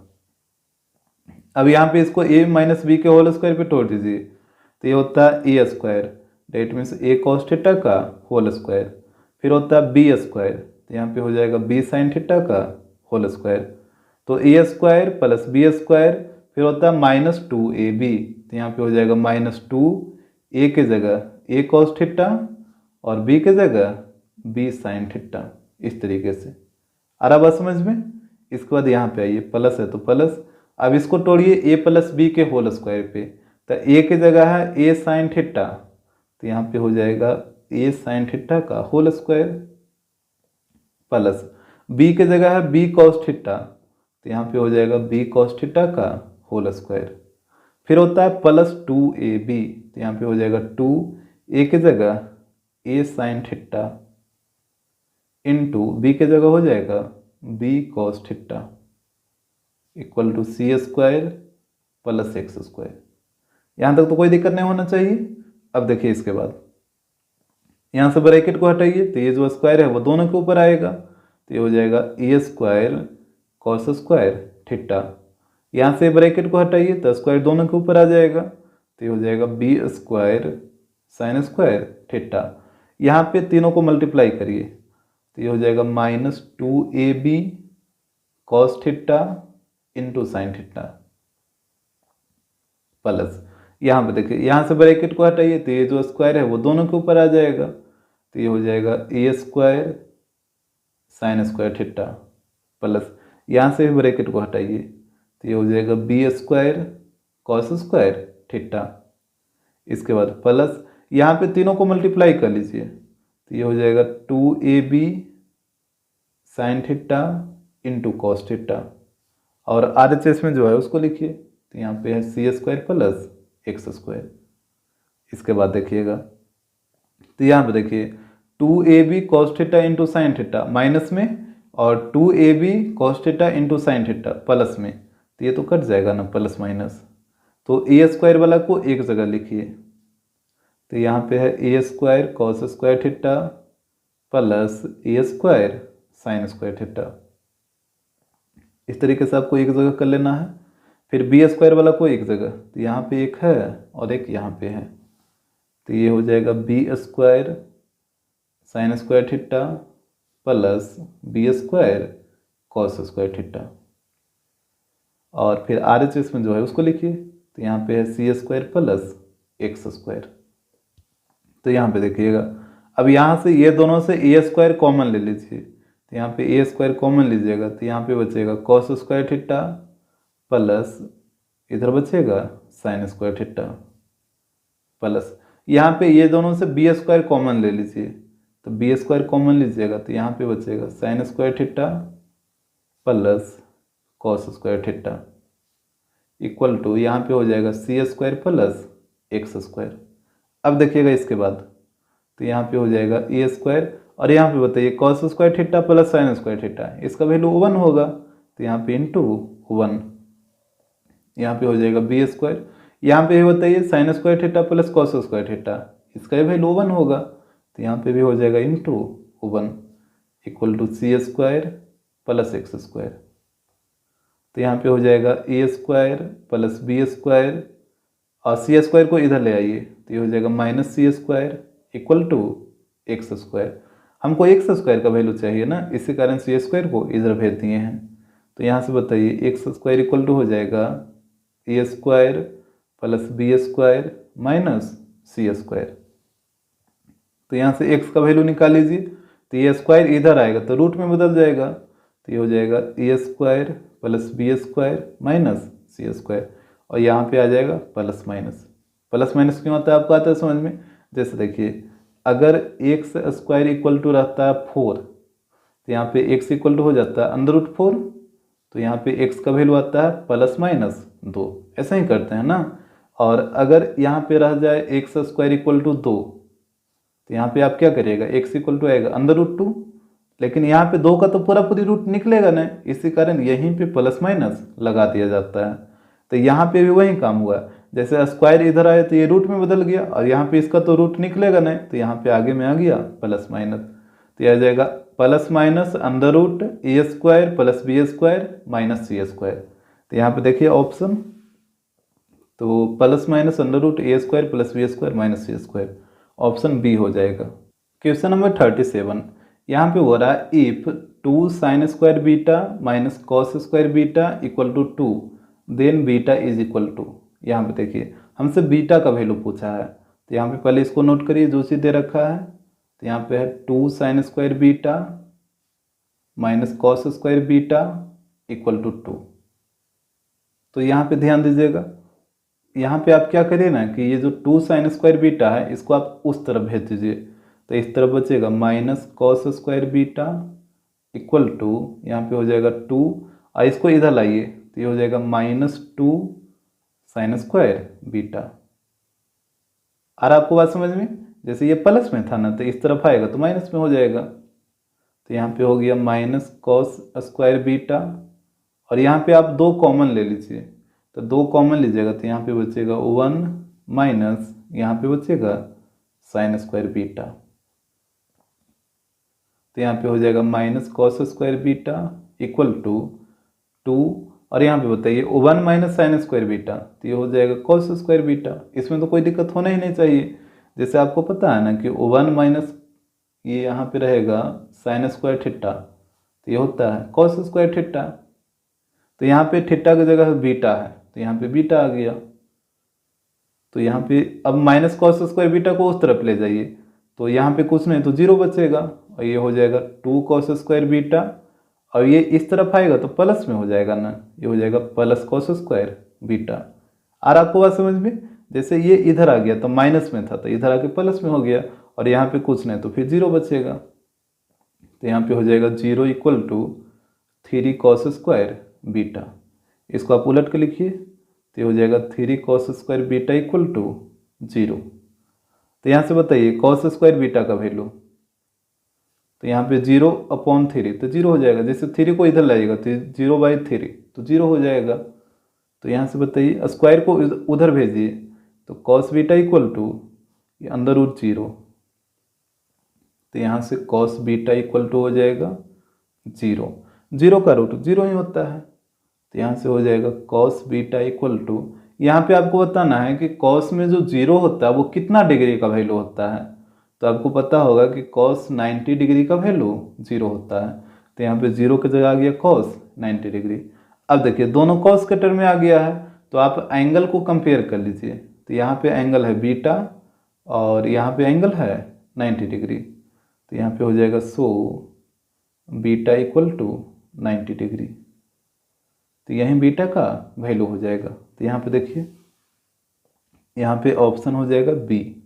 अब यहाँ पे इसको a माइनस बी के होल स्क्वायर पे तोड़ दीजिए, तो ये होता है A square, that means A cos theta का होल स्क्वायर, फिर होता है बी स्क्वायर, तो यहाँ पे हो जाएगा बी साइन थीटा का होल स्क्वायर, तो ए स्क्वायर प्लस बी स्क्वायर, फिर होता है -2ab, तो यहाँ पे हो जाएगा -2, ए के जगह ए कॉस थीटा और बी के जगह बी साइन थीटा, इस तरीके से। आ रहा बात समझ में। इसके बाद यहाँ पे आइए, प्लस है तो प्लस, अब इसको तोड़िए ए प्लस बी के होल स्क्वायर पे, तो ए के जगह है ए साइन थीटा, तो यहाँ पे हो जाएगा ए साइन थीटा का होल स्क्वायर, प्लस बी के जगह है बी कॉस थीटा, तो यहाँ पे हो जाएगा बी कॉस थीटा का होल स्क्वायर, फिर होता है +2ab, तो यहाँ पे हो जाएगा 2 ए के जगह a sine theta into b के जगह हो जाएगा b cos theta equal to c square plus x square. यहाँ तक तो कोई दिक्कत नहीं होना चाहिए। अब देखिए इसके बाद यहाँ से ब्रैकेट को हटाइए, तो ये जो स्क्वायर है वो दोनों के ऊपर आएगा, तो ये हो जाएगा ए स्क्वायर कॉस स्क्वायर थीटा, यहाँ से ब्रैकेट को हटाइए तो स्क्वायर दोनों के ऊपर आ जाएगा, तो ये हो जाएगा b square sine square theta, यहाँ पे तीनों को मल्टीप्लाई करिए, तो ये हो जाएगा -2ab cos theta into sine theta, plus यहाँ पे देखिए यहाँ से ब्रैकेट को हटाइए तो ये जो स्क्वायर है वो दोनों के ऊपर आ जाएगा, तो ये हो जाएगा ए square sine square theta, plus यहाँ से भी ब्रैकेट को हटाइए तो ये हो जाएगा b square cos square theta. इसके बाद प्लस यहाँ पे तीनों को मल्टीप्लाई कर लीजिए, तो ये हो जाएगा 2ab sine theta into cos theta, और RHS में जो है उसको लिखिए, तो यहाँ पे है सी स्क्वायर प्लस एक्स स्क्वायर। इसके बाद देखिएगा, तो यहाँ पे देखिए 2ab cos theta into sine theta minus में, और 2ab cos theta into sine theta plus में, तो ये तो कट जाएगा ना प्लस माइनस, तो ए स्क्वायर वाला को एक जगह लिखिए, तो यहाँ पे है A square cos square theta plus A square sine square theta. इस तरीके से आपको एक जगह कर लेना है। फिर बी स्क्वायर वाला को एक जगह, तो यहाँ पे एक है और एक यहाँ पे है, तो ये हो जाएगा b square sine square theta plus B square cos square theta. और फिर आर एच एस में जो है उसको लिखिए, तो यहाँ पे है सी स्क्वायर प्लस एक्स स्क्वायर। तो यहाँ पे देखिएगा, अब यहाँ से ये दोनों से ए स्क्वायर कॉमन ले लीजिए, तो यहाँ पे ए स्क्वायर कॉमन लीजिएगा, तो यहाँ पे बचेगा कॉस स्क्वायर थीटा प्लस इधर बचेगा साइन स्क्वायर थीटा प्लस यहाँ पे ये दोनों से बी स्क्वायर कॉमन ले लीजिए, तो बी स्क्वायर कॉमन लीजिएगा, तो यहाँ पे बचेगा sine square theta plus cos square theta equal to यहाँ पे हो जाएगा c square plus x square. अब देखिएगा इसके बाद, तो यहाँ पे हो जाएगा ए स्क्वायर और यहाँ पे बताइए cos square theta plus sine square theta, इसका वैल्यू 1 होगा, तो यहाँ पे इंटू 1, यहाँ पे हो जाएगा बी स्क्वायर, यहाँ पे बताइए sine square theta plus cos square theta, इसका वैल्यू 1 होगा, तो यहाँ पे भी हो जाएगा into 1 equal to c square plus x square. तो यहाँ पे हो जाएगा ए स्क्वायर प्लस बी स्क्वायर और सी स्क्वायर को इधर ले आइए, तो ये हो जाएगा minus C square equal to x square. हमको एक्स स्क्वायर का वैल्यू चाहिए ना, इसी कारण सी स्क्वायर को इधर भेज दिए हैं। तो यहाँ से बताइए एक्स स्क्वायर इक्वल टू हो जाएगा ए square plus B square minus सी स्क्वायर। तो यहाँ से एक्स का वैल्यू निकाल लीजिए, तो ए स्क्वायर इधर आएगा तो रूट में बदल जाएगा, तो ये हो जाएगा ए square plus B square minus सी स्क्वायर और यहाँ पे आ जाएगा प्लस माइनस। प्लस माइनस क्यों आता है आपको आता है समझ में? जैसे देखिए, अगर एक्स स्क्वायर इक्वल टू रहता है 4, तो यहाँ पे एक्स इक्वल टू हो जाता है अंडर रूट 4, तो यहाँ पे एक्स का वैल्यू आता है प्लस माइनस 2, ऐसा ही करते हैं ना। और अगर यहाँ पे रह जाए एक्स स्क्वायर इक्वल टू 2, तो यहाँ पे आप क्या करिएगा, एक्स इक्वल टू आएगा अंडर रूट 2, लेकिन यहाँ पे 2 का तो पूरी रूट निकलेगा ना, इसी कारण यहीं पे प्लस माइनस लगा दिया जाता है। तो यहाँ पे भी वही काम हुआ, जैसे स्क्वायर इधर आया तो ये रूट में बदल गया और यहाँ पे इसका तो रूट निकलेगा नहीं, तो यहाँ पे आगे में आ गया प्लस माइनस, तो यह आ जाएगा plus minus under root A square plus B square minus C square. तो यहाँ पे देखिए ऑप्शन, तो plus minus under root A square plus B square minus C square, option B हो जाएगा। क्वेश्चन नंबर 37 यहाँ पे हो रहा है if 2 sine square beta minus cos square beta equal to 2 then beta is equal to. यहाँ पे देखिए हमसे बीटा का वैल्यू पूछा है, तो यहाँ पे पहले इसको नोट करिए जो चीज़ दे रखा है, तो यहाँ पे है 2 sine square beta minus cos square beta equal to 2। तो यहाँ पे ध्यान दीजिएगा, यहाँ पे आप क्या करिए ना कि ये जो 2 साइन स्क्वायर बीटा है इसको आप उस तरफ भेज दीजिए, तो इस तरफ बचेगा minus cos square beta equal to, यहाँ पे हो जाएगा 2 और इसको इधर लाइए, तो ये हो जाएगा माइनस 2 साइन स्क्वायर बीटा। और आपको बात समझ में, जैसे ये प्लस में था ना तो इस तरफ आएगा तो माइनस में हो जाएगा, तो यहाँ पे हो गया माइनस कॉस स्क्वायर बीटा और यहाँ पे आप 2 कॉमन ले लीजिए, तो 2 कॉमन लीजिएगा तो यहाँ पे बचेगा 1 माइनस यहाँ पे बचेगा साइन स्क्वायर बीटा, तो यहाँ पे हो जाएगा minus cos square beta equal to 2 और यहाँ पे बताइए 1 माइनस साइन स्क्वायर बीटा, तो ये हो जाएगा कॉस स्क्वायर बीटा। इसमें तो कोई दिक्कत होना ही नहीं चाहिए, जैसे आपको पता है ना कि 1 माइनस ये यहाँ पे रहेगा साइन स्क्वायर थीटा, तो ये होता है कॉस स्क्वायर थीटा, तो यहाँ पे थीटा की जगह बीटा है तो यहाँ पे बीटा आ गया, तो यहाँ पे अब माइनस कॉस स्क्वायर बीटा को उस तरफ ले जाइए, तो यहाँ पे कुछ नहीं तो 0 बचेगा और ये हो जाएगा 2 कॉस स्क्वायर बीटा और ये इस तरफ आएगा तो प्लस में हो जाएगा ना, ये हो जाएगा प्लस कॉस स्क्वायर बीटा। और आपको बात समझ में, जैसे ये इधर आ गया तो माइनस में था तो इधर आके प्लस में हो गया और यहाँ पे कुछ नहीं तो फिर 0 बचेगा, तो यहाँ पे हो जाएगा 0 equal to 3 cos square beta. इसको आप उलट के लिखिए, तो ये हो जाएगा 3 cos square beta equal to 0। तो यहाँ से बताइए कॉस स्क्वायर बीटा का वैल्यू, तो यहाँ पे 0/3 तो 0 हो जाएगा। जैसे 3 को इधर लाइएगा तो 0/3 तो 0 हो जाएगा। तो यहाँ से बताइए स्क्वायर को उधर भेजिए तो कॉस बीटा इक्वल टू अंदर रूट 0, तो यहाँ से कॉस बीटा इक्वल टू हो जाएगा 0। 0 का रूट 0 ही होता है, तो यहाँ से हो जाएगा कॉस बीटा इक्वल टू, यहाँ पे आपको बताना है कि कॉस में जो 0 होता है वो कितना डिग्री का वैल्यू होता है। तो आपको पता होगा कि कॉस 90 डिग्री का वैल्यू 0 होता है, तो यहाँ पे 0 की जगह आ गया कॉस 90 डिग्री। अब देखिए दोनों कॉस के टर्म में आ गया है, तो आप एंगल को कंपेयर कर लीजिए। तो यहाँ पे एंगल है बीटा और यहाँ पे एंगल है 90 डिग्री, तो यहाँ पे हो जाएगा so beta equal to 90 degree, तो यहीं बीटा का वैल्यू हो जाएगा। तो यहाँ पे देखिए यहाँ पे ऑप्शन हो जाएगा बी।